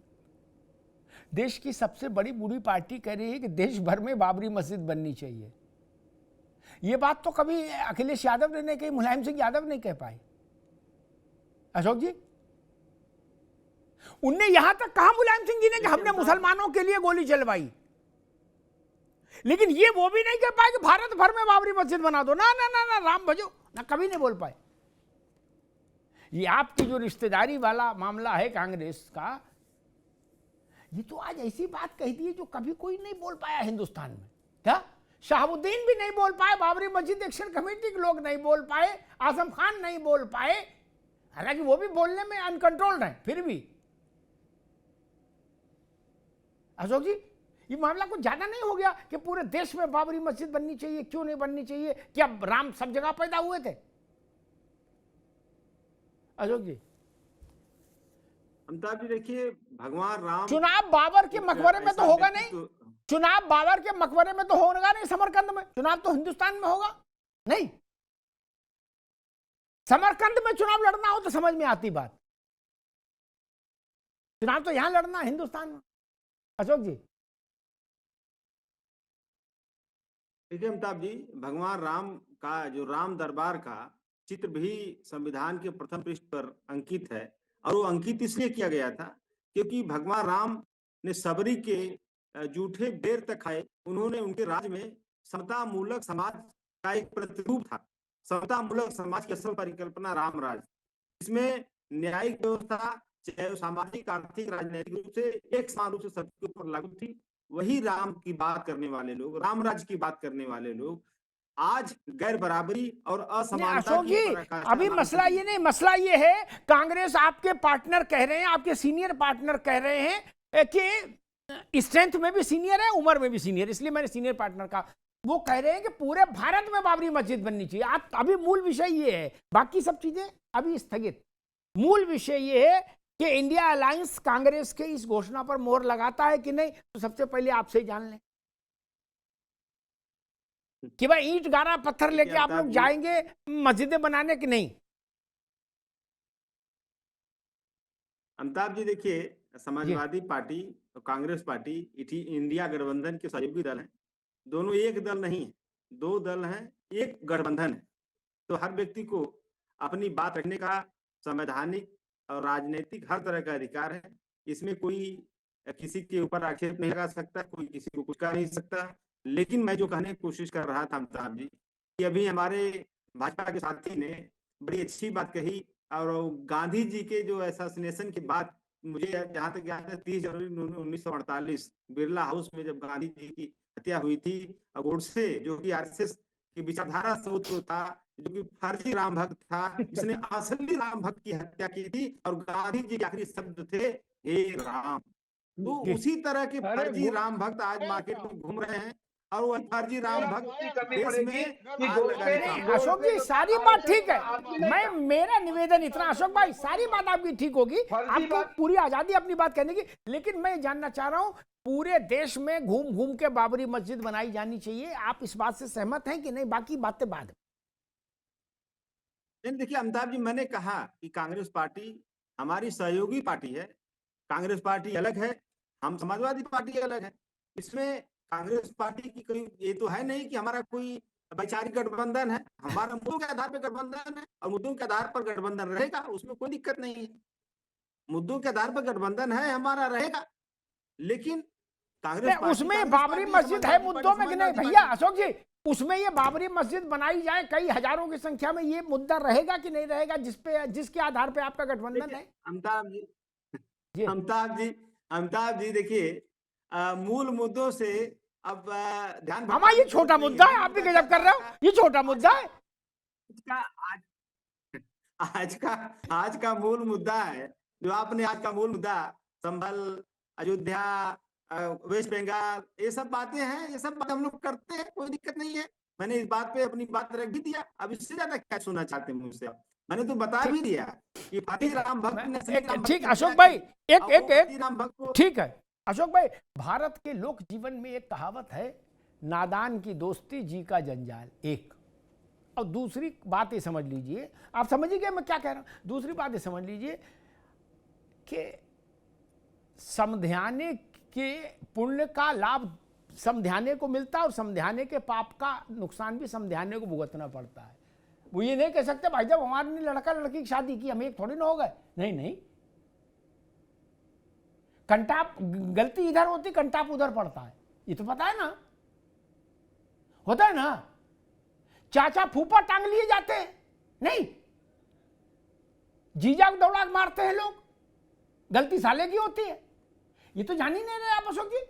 देश की सबसे बड़ी बूढ़ी पार्टी कह रही है कि देश भर में बाबरी मस्जिद बननी चाहिए। ये बात तो कभी अखिलेश यादव ने नहीं कही, मुलायम सिंह यादव नहीं कह पाए। अशोक जी, उनने यहां तक कहा मुलायम सिंह जी ने कि हमने मुसलमानों के लिए गोली चलवाई, लेकिन ये वो भी नहीं कह पाए कि भारत भर में बाबरी मस्जिद बना दो। ना ना ना ना, राम भजो ना, कभी नहीं बोल पाए। ये आपकी जो रिश्तेदारी वाला मामला है कांग्रेस का, ये तो आज ऐसी बात कह दी है जो कभी कोई नहीं बोल पाया हिंदुस्तान में। क्या शहाबुद्दीन भी नहीं बोल पाए, बाबरी मस्जिद एक्शन कमेटी के लोग नहीं बोल पाए, आजम खान नहीं बोल पाए, हालांकि वो भी बोलने में अनकंट्रोल्ड है फिर भी। अशोक जी, ये मामला कुछ ज्यादा नहीं हो गया कि पूरे देश में बाबरी मस्जिद बननी चाहिए? क्यों नहीं बननी चाहिए? क्या राम सब जगह पैदा हुए थे? अशोक जी,
अमिताभ जी देखिए, भगवान राम
चुनाव बाबर के मकबरे में तो होगा नहीं, चुनाव बाबर के मकबरे में तो होगा नहीं, समरकंद में चुनाव तो हिंदुस्तान में होगा नहीं। समरकंद में चुनाव लड़ना हो तो समझ में आती बात, चुनाव तो यहां लड़ना हिंदुस्तान में। अशोक जी,
देखिए अमिताभ जी, भगवान राम का जो राम दरबार का चित्र भी संविधान के प्रथम पृष्ठ पर अंकित है, और वो अंकित इसलिए किया गया था क्योंकि भगवान राम ने सबरी के जूठे बेर तक खाए। उन्होंने उनके राज्य में समता मूलक समाज का एक प्रतिरूप था। समता मूलक समाज की असल परिकल्पना राम राज, इसमें न्यायिक व्यवस्था चाहे सामाजिक आर्थिक राजनीतिक रूप से एक समान रूप से सबके ऊपर लागू थी। वही राम की बात करने वाले लोग, राम राज्य की बात करने वाले लोग आज गैर बराबरी और असमानता
अशोक
की
जी,
पराकाष्ठा
अभी
नाम
मसला ये नहीं, मसला ये है कांग्रेस आपके पार्टनर कह रहे हैं, आपके सीनियर पार्टनर कह रहे हैं कि स्ट्रेंथ में भी सीनियर है, उम्र में भी सीनियर, इसलिए मैंने सीनियर पार्टनर का, वो कह रहे हैं कि पूरे भारत में बाबरी मस्जिद बननी चाहिए। आप अभी मूल विषय ये है, बाकी सब चीजें अभी स्थगित। मूल विषय ये है कि इंडिया अलायंस कांग्रेस के इस घोषणा पर मोहर लगाता है कि नहीं, तो सबसे पहले आपसे जान लें कि भाई ईंट गारा पत्थर लेके आप लोग जाएंगे मस्जिदें बनाने की नहीं।
अमिताभ जी देखिए, समाजवादी पार्टी और कांग्रेस पार्टी इंडिया गठबंधन के सहयोगी दल हैं। दोनों एक दल नहीं है, दो दल हैं, एक गठबंधन है। तो हर व्यक्ति को अपनी बात रखने का संवैधानिक और राजनीतिक हर तरह का अधिकार है। इसमें कोई किसी के ऊपर आक्षेप नहीं लगा सकता, कोई किसी को कुछ कह नहीं सकता। लेकिन मैं जो कहने की कोशिश कर रहा था अमिताभ जी, कि अभी हमारे भाजपा के साथी ने बड़ी अच्छी बात कही, और गांधी जी के जो असैसिनेशन के बाद मुझे जहां तक याद है 30 जनवरी 1948 बिरला हाउस में जब गांधी जी की हत्या हुई थी, गोडसे जो कि आरएसएस की विचारधारा से उत्पन्न था, जो कि फर्जी राम भक्त था, जिसने असली राम भक्त की हत्या की थी, और गांधी जी के आखिरी शब्द थे हे राम। तो उसी तरह के फर्जी राम भक्त आज मार्केट में घूम रहे हैं, और वही फर्जी राम भक्त देश में आग लगाने का काम।
अशोक जी सारी बात ठीक है, मैं मेरा निवेदन इतना, अशोक भाई सारी बात आपकी ठीक होगी, आपको पूरी आजादी अपनी बात कहने की, लेकिन मैं जानना चाह रहा हूं पूरे देश में घूम घूम के बाबरी मस्जिद बनाई जानी चाहिए, आप इस बात से सहमत हैं कि नहीं? बाकी बातें बाद।
देखिए अमिताभ जी, मैंने कहा कि कांग्रेस पार्टी हमारी सहयोगी पार्टी है, कांग्रेस पार्टी अलग है, हम समाजवादी पार्टी अलग है। इसमें कांग्रेस पार्टी की कोई ये तो है नहीं कि हमारा कोई वैचारिक गठबंधन है, हमारा मुद्दों के आधार पर गठबंधन है, और मुद्दों के आधार पर गठबंधन रहेगा, उसमें कोई दिक्कत नहीं है। मुद्दों के आधार पर गठबंधन है, हमारा रहेगा, लेकिन कांग्रेस
उसमें बाबरी मस्जिद है मुद्दों में कि नहीं भैया? अशोक जी उसमें ये बाबरी मस्जिद बनाई जाए कई हजारों की संख्या में, ये मुद्दा रहेगा कि नहीं रहेगा जिसके आधार पे आपका गठबंधन है?
अमिताभ जी देखिए, मूल मुद्दों से अब ध्यान
हमारा ये छोटा मुद्दा है, आप भी गजब कर रहे हो, ये छोटा मुद्दा है।
आज का मूल मुद्दा है जो आपने आज का मूल मुद्दा संभल, अयोध्या, वेस्ट बंगाल, ये सब बातें हैं, ये सब बातें हम लोग करते हैं, कोई दिक्कत नहीं है। मैंने इस बात पे अपनी बात रख भी दिया, अब इससे ज्यादा क्या सुनना चाहते हैं मुझसे? मैंने तो बता भी दिया कि फर्जी राम भक्त ने।
ठीक अशोक भाई, एक ठीक है अशोक भाई, भारत के लोक जीवन में एक कहावत है, नादान की दोस्ती जी का जंजाल। एक और दूसरी बात ये समझ लीजिए, आप समझिए मैं क्या कह रहा हूं, दूसरी बात ये समझ लीजिए कि समध्याने के पुण्य का लाभ समध्याने को मिलता है, और समध्याने के पाप का नुकसान भी समध्याने को भुगतना पड़ता है। वो ये नहीं कह सकते भाई जब हमारे लड़का लड़की की शादी की हम एक थोड़ी ना हो गए, नहीं नहीं, कंटाप गलती इधर होती कंटाप उधर पड़ता है, ये तो पता है ना, होता है ना। चाचा फूफा टांग लिए जाते हैं, नहीं जीजा को दौड़ा मारते हैं लोग, गलती साले की होती है, ये तो जान ही नहीं रहे आप अशोक जी।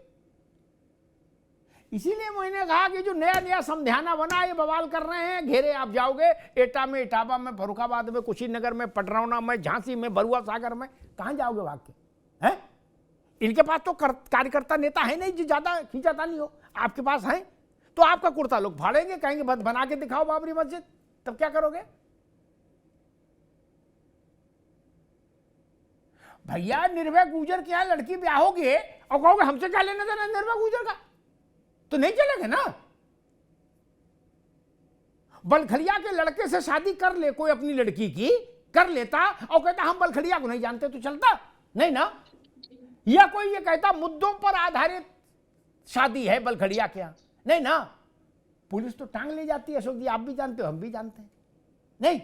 इसीलिए मैंने कहा कि जो नया नया समध्याना बना, ये बवाल कर रहे हैं, घेरे आप जाओगे एटा में, इटावा में, फरुखाबाद में, कुशीनगर में, पटरौना में, झांसी में, बरुआ सागर में, कहां जाओगे भाग के? हैं इनके पास तो कार्यकर्ता नेता है नहीं जो ज्यादा खींचातानी हो, आपके पास है तो आपका कुर्ता लोग फाड़ेंगे, कहेंगे बना के दिखाओ बाबरी मस्जिद, तब क्या करोगे भैया? निर्भय गुजर के यहां लड़की ब्याहोगे और कहोगे हमसे क्या लेना देना निर्भय गुजर का, तो नहीं चलेगा ना। बलखड़िया के लड़के से शादी कर ले कोई, अपनी लड़की की कर लेता और कहता हम बलखड़िया को नहीं जानते, तो चलता नहीं ना। या कोई ये कहता मुद्दों पर आधारित शादी है बलखड़िया के यहां, नहीं ना, पुलिस तो टांग ले जाती है अशोक जी, आप भी जानते हो हम भी जानते हैं। नहीं,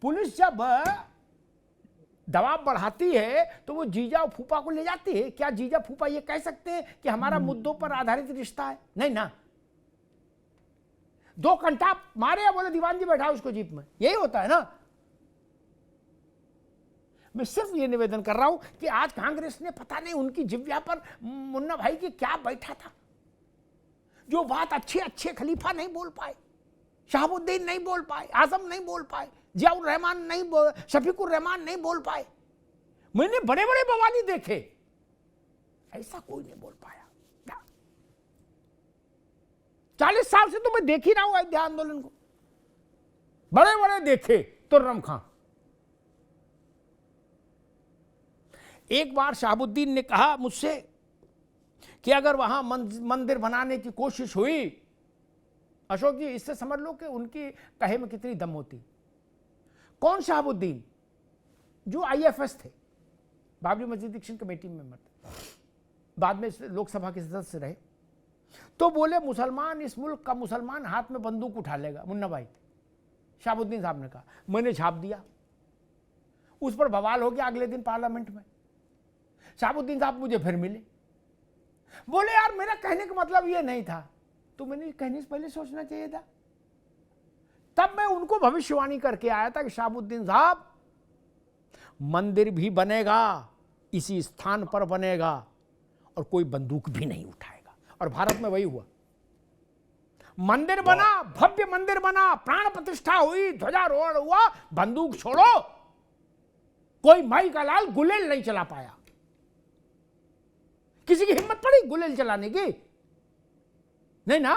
पुलिस जब दबाव बढ़ाती है तो वो जीजा और फूफा को ले जाती है। क्या जीजा फूफा ये कह सकते हैं कि हमारा मुद्दों पर आधारित रिश्ता है? नहीं ना। दो घंटा मारे या बोले दीवान जी बैठा उसको जीप में, यही होता है ना। मैं सिर्फ ये निवेदन कर रहा हूं कि आज कांग्रेस ने पता नहीं उनकी जिव्या पर मुन्ना भाई की क्या बैठा था, जो बात अच्छे खलीफा नहीं बोल पाए, शहाबुद्दीन नहीं बोल पाए, आजम नहीं बोल पाए, जियाउर रहमान नहीं बोल, शफीकुर रहमान नहीं बोल पाए। मैंने बड़े बड़े बवाली देखे, ऐसा कोई नहीं बोल पाया। 40 साल से तो मैं देख ही रहा हूं अयोध्या आंदोलन को, बड़े बड़े देखे तुर्रम खां। एक बार शहाबुद्दीन ने कहा मुझसे कि अगर वहां मंदिर बनाने की कोशिश हुई, अशोक जी इससे समझ लो कि उनकी कहे में कितनी दम होती। कौन शहाबुद्दीन? जो आईएफएस थे, बाबरी मस्जिद एक्शन कमेटी में मेंबर थे, बाद में लोकसभा के सदस्य रहे। तो बोले मुसलमान, इस मुल्क का मुसलमान हाथ में बंदूक उठा लेगा मुन्ना भाई, शहाबुद्दीन साहब ने कहा। मैंने छाप दिया, उस पर बवाल हो गया अगले दिन पार्लियामेंट में। शहाबुद्दीन साहब मुझे फिर मिले, बोले यार मेरा कहने का मतलब ये नहीं था, तो मैंने कहने से पहले सोचना चाहिए था। तब मैं उनको भविष्यवाणी करके आया था कि शहाबुद्दीन साहब मंदिर भी बनेगा, इसी स्थान पर बनेगा और कोई बंदूक भी नहीं उठाएगा। और भारत में वही हुआ, मंदिर बना, भव्य मंदिर बना, प्राण प्रतिष्ठा हुई, ध्वजारोहण हुआ, बंदूक छोड़ो, कोई माई का लाल गुलेल नहीं चला पाया। किसी की हिम्मत पड़ी गुलेल चलाने की? नहीं ना।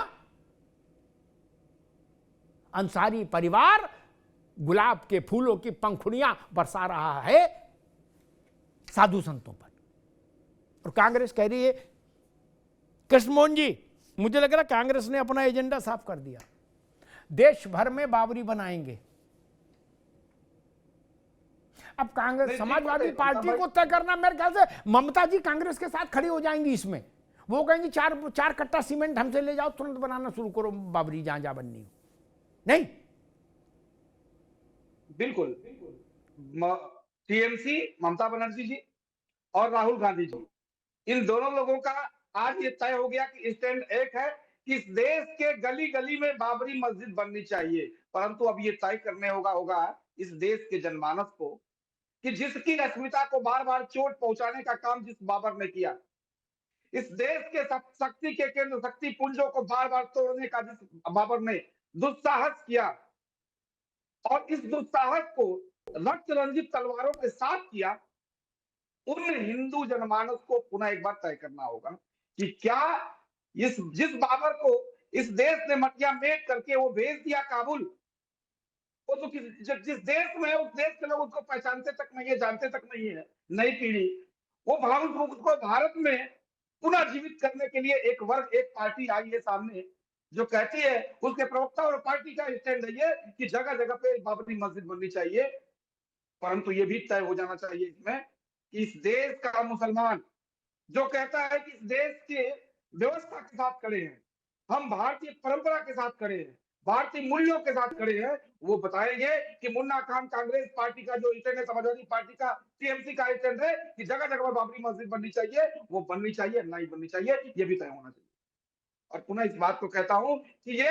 अंसारी परिवार गुलाब के फूलों की पंखुड़ियां बरसा रहा है साधु संतों पर, और कांग्रेस कह रही है। कृष्णमोहन जी, मुझे लग रहा कांग्रेस ने अपना एजेंडा साफ कर दिया, देश भर में बाबरी बनाएंगे। अब कांग्रेस, समाजवादी पार्टी को तय करना, मेरे ख्याल से ममता जी कांग्रेस के साथ खड़ी हो जाएंगी इसमें। वो कहेंगी चार कट्टा सीमेंट हमसे ले जाओ, तुरंत बनाना शुरू करो बाबरी, जहां जहां बननी हो। नहीं,
बिल्कुल। टीएमसी, ममता बनर्जी जी और राहुल गांधी जी, इन दोनों लोगों का आज ये तय हो गया कि स्टैंड एक है कि इस देश के गली गली में बाबरी मस्जिद बननी चाहिए। परंतु अब ये तय करने होगा इस देश के जनमानस को कि जिसकी अस्मिता को बार बार चोट पहुंचाने का काम जिस बाबर ने किया, इस देश के शक्ति के केंद्र शक्ति पुंजों को बार बार तोड़ने का जिस बाबर ने दुस्साहस किया, और इस दुस्साहस को रक्त रंजित तलवारों के साथ किया, उन हिंदू जनमानस को पुनः एक बार तय करना होगा कि क्या जिस बाबर को इस देश ने मटिया मेट करके वो भेज दिया काबुल, वो तो जिस देश में है उस देश के लोग उसको पहचानते तक नहीं है, जानते तक नहीं है। नई पीढ़ी वो उसको भारत में पुनः जीवित करने के लिए एक वर्ग, एक पार्टी आई है सामने जो कहती है, उसके प्रवक्ता और पार्टी का स्टैंड है ये कि जगह जगह पे बाबरी मस्जिद बननी चाहिए। परंतु ये भी तय हो जाना चाहिए इसमें कि इस देश का मुसलमान जो कहता है कि इस देश के व्यवस्था के साथ खड़े हैं, हम भारतीय परंपरा के साथ खड़े हैं, भारतीय मूल्यों के साथ खड़े हैं, वो बताएंगे कि मुन्ना खान कांग्रेस पार्टी का जो स्टैंड है, समाजवादी पार्टी का, टीएमसी का स्टैंड है कि जगह जगह पर बाबरी मस्जिद बननी चाहिए, वो बननी चाहिए, नहीं बननी चाहिए, ये भी तय होना चाहिए। और पुनः इस बात को कहता हूं कि ये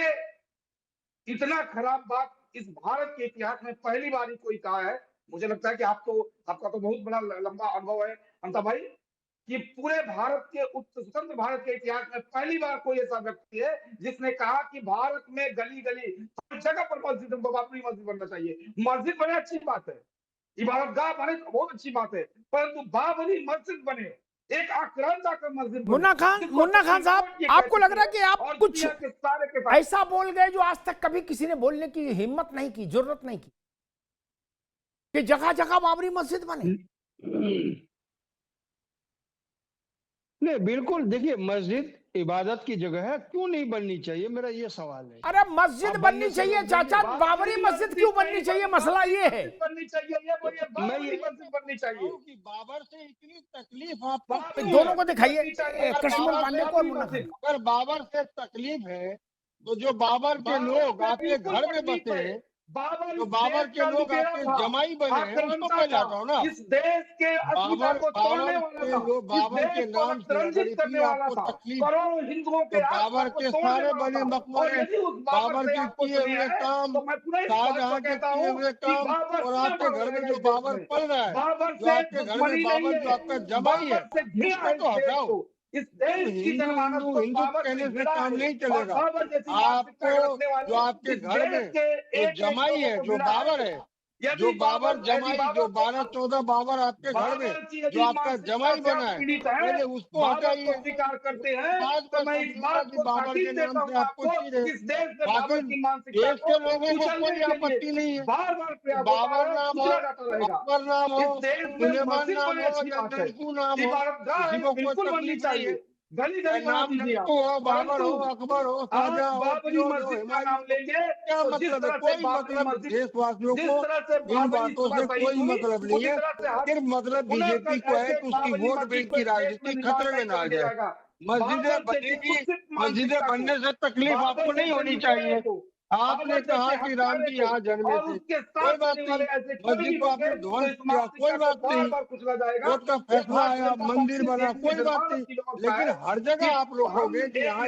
इतना खराब बात इस भारत के इतिहास में पहली बार ही कोई कहा है। मुझे लगता है कि आपका तो बहुत बड़ा लंबा अनुभव है अमिताभ भाई, कि पूरे भारत के स्वतंत्र भारत के इतिहास में पहली बार कोई ऐसा व्यक्ति है जिसने कहा कि भारत में गली गली हर जगह पर मस्जिद, बाबरी मस्जिद बनना चाहिए। मस्जिद बने अच्छी बात है, इबादत गाह बने बहुत अच्छी बात है, परंतु बाबरी मस्जिद बने, एक आक्रांता का मस्जिद बने।
मुन्ना खान साहब, आपको लग रहा है कि आप कुछ ऐसा बोल गए जो आज तक कभी किसी ने बोलने की हिम्मत नहीं की, जरूरत नहीं की, कि जगह जगह बाबरी मस्जिद बने?
नहीं, बिल्कुल। देखिए, मस्जिद इबादत की जगह है, क्यों नहीं बननी चाहिए, मेरा ये सवाल है।
अरे मस्जिद बननी चाहिए चाचा, बाबरी मस्जिद क्यों बननी चाहिए? मसला ये है,
बननी चाहिए, ये बोलिए बाबरी मस्जिद बननी चाहिए
कि बाबर से इतनी तकलीफ आपको,
दोनों को दिखाइए, कृष्णमोहन पांडे को और मुन्ना खान।
अगर बाबर से तकलीफ है तो जो बाबर के लोग आपके घर में बसे हैं, तो बाबर के लोग आपके जमाई बने हैं, उसको पहले हटाओ ना।
इस देश के अस्मिता को तोड़ने वाला था,
बाबर के नाम से अगर इतनी आपको तकलीफ,
करोड़ों हिंदुओं के
तो बाबर के सारे बने मकबरे, बाबर के किए हुए काम, शाहजहां के किए हुए काम, और आपके घर में जो बाबर पल रहा है, जो आपके घर में बाबर जो आपका जमाई है, उसको तो हटाओ।
इस देश की जनमानस को
हिंदू कहने से काम नहीं चलेगा। आपको जो आपके घर में जो जमाई है, जो बाबर है, जो बाबर जमाई, जो 12-14 बाबर आपके घर में जो आपका जमाई बना है, पहले उसको हटाइए।
स्वीकार करते हैं
बात
तो मैं इस बात को
बाबर के नाम से आपको
इस देश में बाबर की मानसिकता
देश के लोगों को कोई आपत्ति नहीं है।
बार बार
बाबर नाम हो, बाबर नाम हो, सुलेमान नाम हो, या नरकू नाम हो, किसी को कोई तकलीफ नहीं है।
गली गली
नाम नरकू हो, बाबर हो, अकबर हो, शाहजहां हो,
नाम लेंगे,
क्या मतलब है? कोई मतलब देशवासियों को इन बातों से कोई मतलब नहीं है। सिर्फ मतलब बीजेपी को है कि उसकी वोट बैंक की राजनीति खतरे में ना आ जाए। मस्जिदें बनेगी, मस्जिदें बनने से तकलीफ आपको नहीं होनी चाहिए। आपने कहा कि राम जी यहाँ जन्मे थे, कोई बात नहीं, मस्जिद को आपने ध्वंस किया, कोई बात नहीं, कोर्ट का फैसला आया, मंदिर बना, कोई बात नहीं, लेकिन हर जगह आप रोकोगे कि यहाँ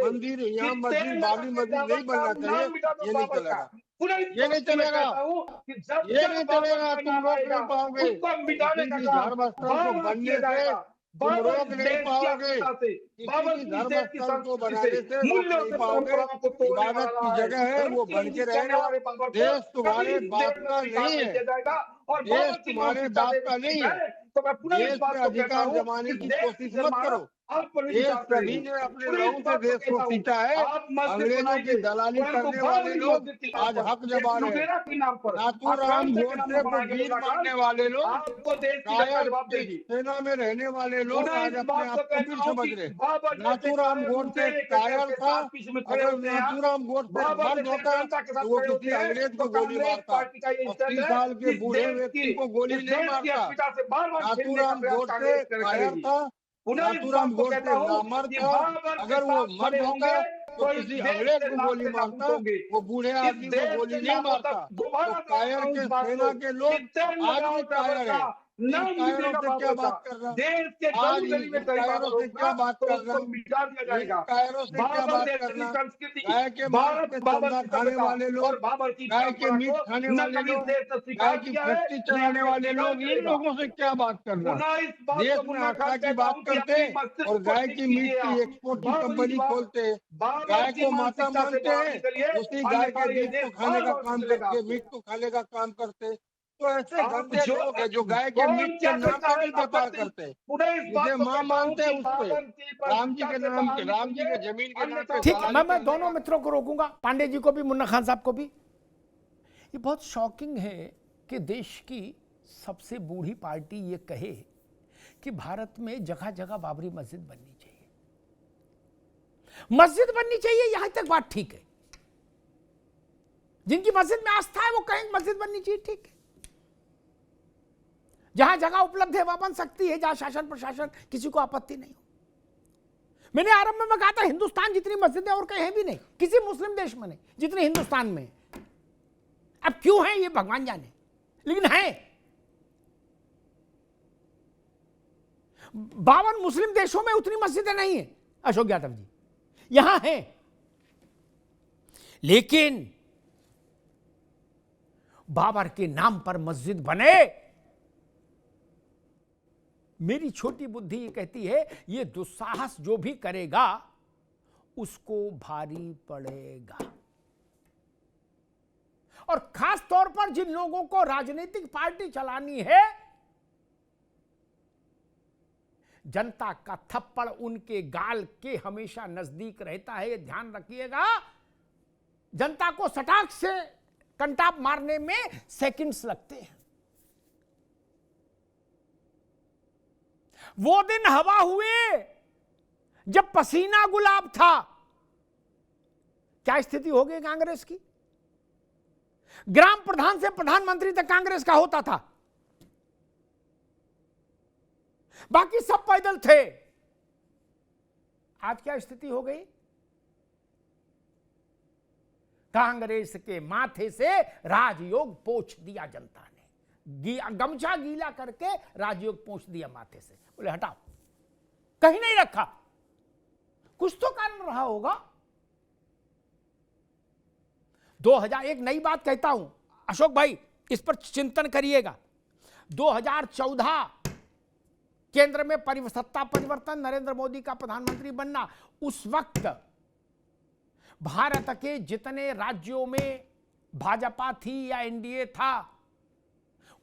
मंदिर, यहाँ मस्जिद, बाबरी मस्जिद नहीं बनना चाहिए, ये नहीं चलेगा।
पुनः इस
ये नहीं
बात को मैं
चलेगा।
कहता हूं कि जब
ये
तक
नहीं
बाबर
चलेगा,
का
तुम
नाम
रोक
आएगा,
नहीं पाओगे
उसको मिटाने का
किसी की
काम
धर्मस्थल को
बाबर
बनने
किया
से।
जाएगा।
तुम
बाबर
रोक
इस
नहीं
देश की
पाओगे
अस्मिता से,
किसी
बाबर
की
इस देश की
धर्मस्थल को
संस्कृति
बनाने
से,
से, रोक
मूल्यों
नहीं
से,
पाओगे।
परंपराओं को तोड़ने
इबादत
वाला
की
है,
जगह है, वो
रक्त
बन के
रंजित करने
रहेगा।
वाले बाबर को
देश
कभी
तुम्हारे
इस
बाप
देश में
का
स्वीकार
नहीं
नहीं
है,
किया जाएगा। और
देश
बाबर की
तुम्हारे
मानसिकता
बाप
से
का नहीं
निश्चित
है।
है, तो मैं पुनः इस
देश
बात
पे
को कहता
अधिकार
हूं
जमाने
कि
की
देश
कोशिश
की
मत
जनमानस
करो।
आप पर भी
देश
विचार
सभी
करेगी।
ने अपने
पुनः
लहू
इस
से
बात को
देश को
कहता हूं,
सींचा है।
आप मस्जिद
अंग्रेजों की
बनाएंगे,
दलाली
परंतु
करने वाले
बाबरी
लोग
मस्जिद के नाम
आज
पर,
हक
एक
जमा रहे हैं।
लुटेरा के नाम पर,
नाथूराम
आक्रांता के नाम पर
गोडसे को
बनाएंगे
वीर
लोकाकांड,
मानने वाले लोग,
आपको देश की जनता
कायर
जवाब
की
देगी।
सेना में रहने वाले लोग
पुनः
आज
इस
अपने
बात
आप
को
को वीर
कहता हूं
समझ
कि
रहे।
बाबर जैसे
नाथूराम
कायर
गोडसे
लुटेरे के
कायर
के
था।
साथ पीछे में खड़े
अगर
होते हैं,
नाथूराम गोडसे
बाबर
मर्द
जैसे
होता
जनता के साथ
तो वो
खड़े होते
किसी
हैं,
अंग्रेज
तो
को गोली
कांग्रेस
मारता।
पार्टी का ये स्टैंड
80
है
साल
कि
के
इस
बूढ़े
देश
व्यक्ति को गोली
इस
नहीं
देश की
मारता।
अस्मिता से बार बार खेलने का
नाथूराम
प्रयास
गोडसे
कांग्रेस
कायर
करेगी।
था।
पुनः इस
नाथूराम
बात को कहता
गोडसे
हूं
नामर्द
कि
था।
बाबर के
अगर वो
साथ
मर्द
खड़े
होता
होंगे
तो
तो इस
किसी
देश
अंग्रेज
के
को
नाम
गोली
से
मारता।
नाबूद होंगे।
वो बूढ़े
इस
आदमी को
देश
गोली
के
नहीं
नामों तक
मारता।
दोबारा
तो
दोहराता
कायर
हूं
के
इस बात
सेना
को
के
कि
लोग
तेल
आज
लगाओ
भी
बाबर
कायर
का,
है। इन
नाम
कायरों
मिटेगा
से क्या
बाबर का।
बात करना,
देश के
आज
गली गली में
इन
कहीं
कायरों
बाबर
से
होगा
क्या बात
तो
करना,
उसको मिटा दिया
इन
जाएगा।
कायरों से क्या
बाबर
बात
जैसी
करना।
संस्कृति,
गाय के मांस
भारत
पे
बाबर
चंदा
की
खाने
सभ्यता
वाले लोग,
और बाबर की
गाय के
परंपरा
मीट
को
खाने
न
वाले
कभी इस
लोग,
देश ने
गाय
स्वीकार
की
किया है,
फैक्ट्री
न
चलाने
आगे
वाले
स्वीकार
लोग, इन
करेगा।
लोगों से क्या बात करना।
पुनः इस बात
देश
को
में
मुन्ना
आस्था
खान
की
कहता
बात
हूं कि
करते
अपनी मस्जिद
और
को
गाय
ठीक
की मीट
कीजिए।
की
आप
एक्सपोर्ट की
बाबरी
कंपनी
बात
खोलते।
बाबर
गाय
की
को माता
मानसिकता से
मानते
बाहर
हैं,
निकलिए,
उसी गाय
अन्यथा
के
ये
दूध को
देश
खाने
बार
का
बार
काम
कुचलेगा
करते, मीट
आपको।
को खाने का काम करते। तो ऐसे
आप
गंदे
जो
लोग हैं जो गाय के
कौन
मीट के
क्या
नाम
करता
पे
है
भी व्यापार
आपत्ति।
करते हैं।
पुनः इस बात
जिसे
को
माँ
कहता हूं
मानते हैं
कि
उस पे,
बाबर की
राम जी
मानसिकता
के
से
नाम
बाहर
के, राम जी
निकलिए,
के जमीन के नाम
अन्यथा
पे
ठीक,
दलाली
मैं
करने
दोनों
का।
मित्रों को रोकूंगा, पांडे जी को भी, मुन्ना खान साहब को भी। ये बहुत शॉकिंग है कि देश की सबसे बूढ़ी पार्टी ये कहे कि भारत में जगह जगह बाबरी मस्जिद बननी चाहिए। मस्जिद बननी चाहिए, यहां तक बात ठीक है। जिनकी मस्जिद में आस्था है वो कहें मस्जिद बननी चाहिए, ठीक है। जहां जगह उपलब्ध है वहां बन सकती है, जहां शासन प्रशासन किसी को आपत्ति नहीं हो। मैंने आरंभ में कहा था हिंदुस्तान जितनी मस्जिदें और कहीं भी नहीं, किसी मुस्लिम देश में नहीं जितने हिंदुस्तान में। अब क्यों है ये भगवान जाने, लेकिन है। 52 मुस्लिम देशों में उतनी मस्जिदें नहीं है अशोक यादव जी, यहां है। लेकिन बाबर के नाम पर मस्जिद बने, मेरी छोटी बुद्धि ये कहती है ये दुस्साहस जो भी करेगा उसको भारी पड़ेगा। और खास तौर पर जिन लोगों को राजनीतिक पार्टी चलानी है, जनता का थप्पड़ उनके गाल के हमेशा नजदीक रहता है, ये ध्यान रखिएगा। जनता को सटाक से कंटाप मारने में सेकंड्स लगते हैं। वो दिन हवा हुए जब पसीना गुलाब था, क्या स्थिति हो गई कांग्रेस की? ग्राम प्रधान से प्रधानमंत्री तक कांग्रेस का होता था, बाकी सब पैदल थे। आज क्या स्थिति हो गई? कांग्रेस के माथे से राजयोग पोंछ दिया जनता ने, गमछा गीला करके राजयोग पोंछ दिया माथे से। बोले हटाओ, कहीं नहीं रखा। कुछ तो कारण रहा होगा। 2001 नई बात कहता हूं अशोक भाई, इस पर चिंतन करिएगा। 2014 केंद्र में सत्ता परिवर्तन, नरेंद्र मोदी का प्रधानमंत्री बनना, उस वक्त भारत के जितने राज्यों में भाजपा थी या एनडीए था,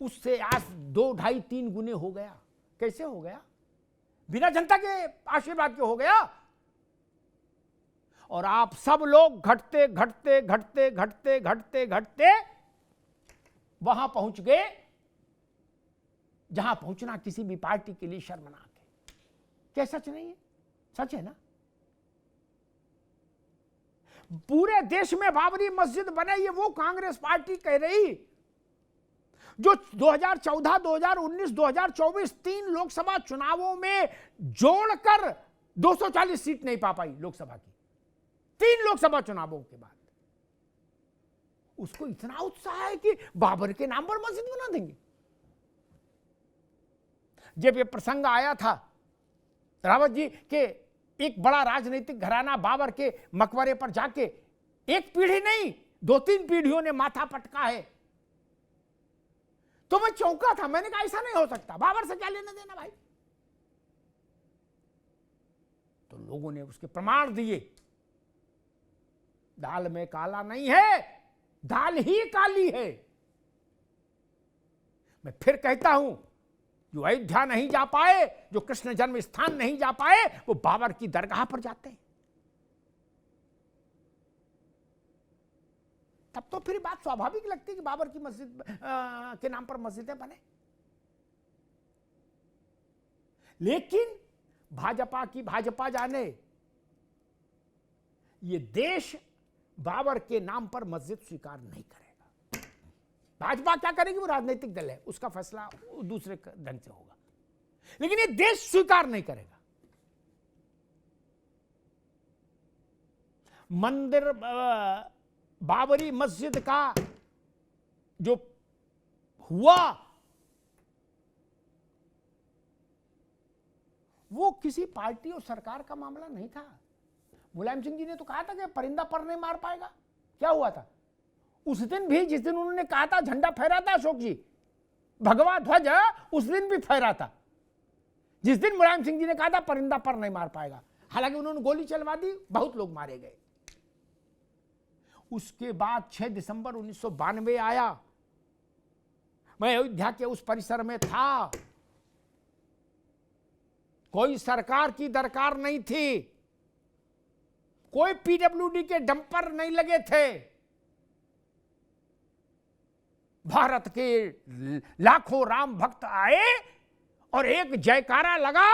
उससे आज 2, 2.5, 3 गुने हो गया। कैसे हो गया? बिना जनता के आशीर्वाद के हो गया। और आप सब लोग घटते घटते घटते घटते घटते घटते वहां पहुंच गए जहां पहुंचना किसी भी पार्टी के लिए शर्मनाक है। क्या सच नहीं है? सच है ना? पूरे देश में बाबरी मस्जिद बने, ये वो कांग्रेस पार्टी कह रही जो 2014, 2019, 2024 3 लोकसभा चुनावों में जोड़कर 240 सीट नहीं पा पाई लोकसभा की। 3 लोकसभा चुनावों के बाद उसको इतना उत्साह है कि बाबर के नाम पर मस्जिद बना देंगे। जब ये प्रसंग आया था रावत जी के एक बड़ा राजनीतिक घराना बाबर के मकबरे पर जाके, एक पीढ़ी नहीं 2-3 पीढ़ियों ने माथा पटका है। तो मैं चौंका था, मैंने कहा ऐसा नहीं हो सकता, बाबर से क्या लेना देना भाई। तो लोगों ने उसके प्रमाण दिए। दाल में काला नहीं है, दाल ही काली है। मैं फिर कहता हूं, जो अयोध्या नहीं जा पाए, जो कृष्ण जन्म स्थान नहीं जा पाए, वो बाबर की दरगाह पर जाते हैं। तब तो फिर बात स्वाभाविक लगती है कि बाबर की मस्जिद के नाम पर मस्जिदें बने। लेकिन भाजपा की भाजपा जाने, ये देश बाबर के नाम पर मस्जिद स्वीकार नहीं करेगा। भाजपा क्या करेगी, वो राजनीतिक दल है, उसका फैसला दूसरे ढंग से होगा, लेकिन ये देश स्वीकार नहीं करेगा। मंदिर, बाबरी मस्जिद का जो हुआ, वो किसी पार्टी और सरकार का मामला नहीं था। मुलायम सिंह जी ने तो कहा था कि परिंदा पर नहीं मार पाएगा। क्या हुआ था उस दिन भी, जिस दिन उन्होंने कहा था झंडा फहरा था अशोक जी, भगवा ध्वज उस दिन भी फहरा था, जिस दिन मुलायम सिंह जी ने कहा था परिंदा पर नहीं मार पाएगा। हालांकि उन्होंने गोली चलवा दी, बहुत लोग मारे गए। उसके बाद 6 दिसंबर 1992 आया। मैं अयोध्या के उस परिसर में था, कोई सरकार की दरकार नहीं थी, कोई पीडब्ल्यूडी के डंपर नहीं लगे थे। भारत के लाखों राम भक्त आए और एक जयकारा लगा,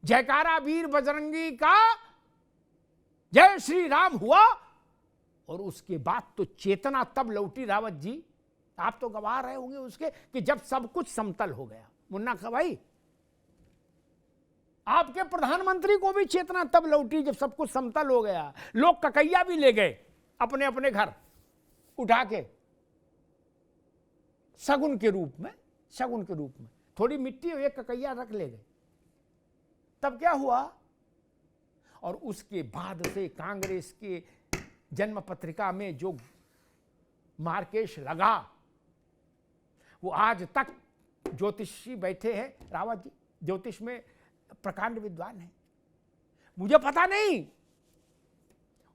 जयकारा वीर बजरंगी का, जय श्री राम हुआ। और उसके बाद तो चेतना तब लौटी, रावत जी आप तो गवाह रहे होंगे उसके, कि जब सब कुछ समतल हो गया। मुन्ना का भाई, आपके प्रधानमंत्री को भी चेतना तब लौटी जब सब कुछ समतल हो गया। लोग ककैया भी ले गए अपने अपने घर उठा के, शगुन के रूप में, शगुन के रूप में थोड़ी मिट्टी और एक ककैया रख ले गए। तब क्या हुआ, और उसके बाद से कांग्रेस के जन्म पत्रिका में जो मार्केश लगा, वो आज तक ज्योतिषी बैठे हैं, रावत जी ज्योतिष में प्रकांड विद्वान है। मुझे पता नहीं,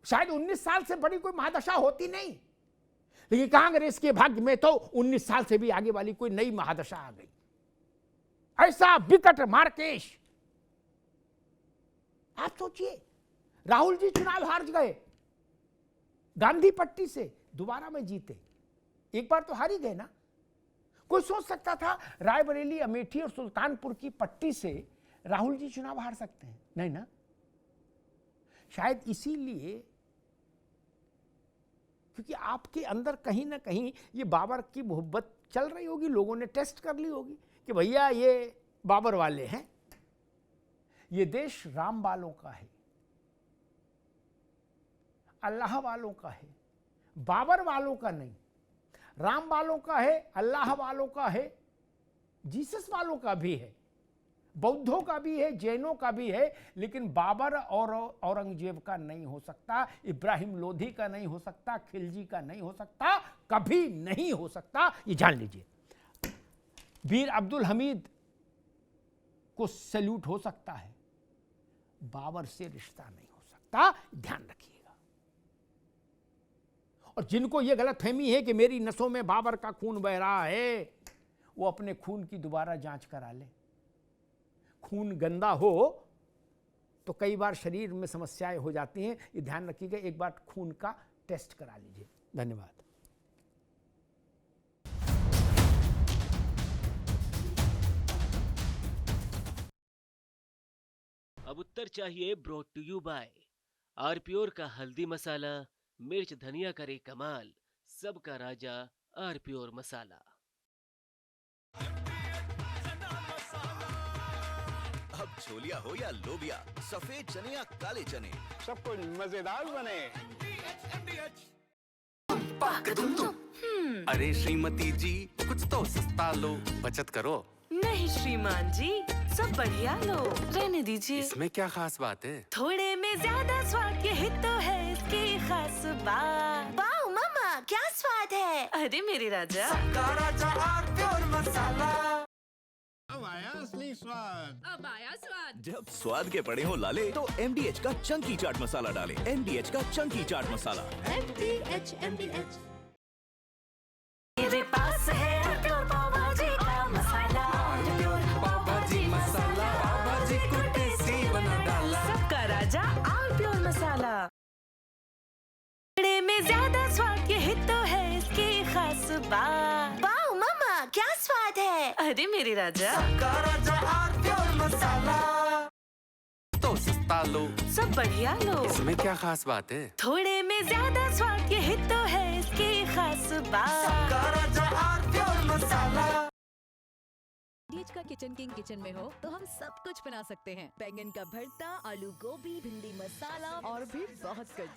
शायद 19 साल से बड़ी कोई महादशा होती नहीं, लेकिन कांग्रेस के भाग्य में तो 19 साल से भी आगे वाली कोई नई महादशा आ गई। ऐसा विकट मार्केश, आप सोचिए, राहुल जी चुनाव हार गए, गांधी पट्टी से दोबारा में जीते, एक बार तो हार ही गए ना। कोई सोच सकता था रायबरेली, अमेठी और सुल्तानपुर की पट्टी से राहुल जी चुनाव हार सकते हैं? नहीं ना। शायद इसीलिए, क्योंकि आपके अंदर कहीं ना कहीं ये बाबर की मोहब्बत चल रही होगी, लोगों ने टेस्ट कर ली होगी कि भैया ये बाबर वाले हैं। ये देश राम वालों का है, अल्लाह वालों का है, बाबर वालों का नहीं। राम वालों का है, अल्लाह वालों का है, जीसस वालों का भी है, बौद्धों का भी है, जैनों का भी है, लेकिन बाबर और औरंगजेब का नहीं हो सकता, इब्राहिम लोधी का नहीं हो सकता, खिलजी का नहीं हो सकता, कभी नहीं हो सकता, ये जान लीजिए। वीर अब्दुल हमीद को सैल्यूट हो सकता है, बाबर से रिश्ता नहीं हो सकता, ध्यान रखिएगा। और जिनको ये गलतफहमी है कि मेरी नसों में बाबर का खून बह रहा है, वो अपने खून की दोबारा जांच करा ले। खून गंदा हो तो कई बार शरीर में समस्याएं हो जाती हैं, ये ध्यान रखिएगा, एक बार खून का टेस्ट करा लीजिए। धन्यवाद।
अब उत्तर चाहिए ब्रॉट टू यू बाय आरप्योर का हल्दी मसाला, मिर्च धनिया करे कमाल, सबका राजा आरप्योर मसाला।
अब छोलिया हो या लोबिया, सफेद चने या काले चने,
सब कुछ मजेदार बने।
अरे श्रीमती जी, कुछ तो सस्ता लो, बचत करो।
नहीं श्रीमान जी, सब बढ़िया लो, रहने दीजिए।
इसमें क्या खास बात है?
थोड़े में ज्यादा स्वाद, यही तो है इसकी खास बात। वाओ मामा, स्वाद है? अरे मेरे राजा,
अब आया असली स्वाद।
जब स्वाद के पड़े हो लाले तो MDH का चंकी चाट मसाला डालें। MDH का चंकी चाट मसाला।
MDH। मेरे पास है प्योर पाव भाजी का मसाला, प्योर पाव भाजी मसाला, पाव भाजी को टेस्टी बना डाला। सबका राजा और प्योर मसाला। बड़े में ज्यादा स्वाद, यही तो है इसकी खास बात। वाओ मामा, क्या स्वाद है? अरे मेरे राजा, सबका राजा और प्योर मसाला।
तो सस्ता लो,
सब बढ़िया लो।
इसमें क्या खास बात है?
थोड़े में ज्यादा स्वाद, यही तो है इसकी खास बात। सबका राजा और प्योर मसाला।
डीएच का किचन किंग किचन में हो तो हम सब कुछ बना सकते हैं। बैंगन का भरता, आलू गोभी, भिंडी मसाला और भी बहुत कुछ।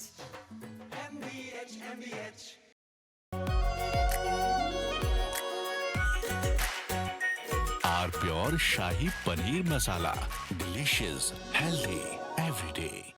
Are pure shahi paneer masala, delicious, healthy every day.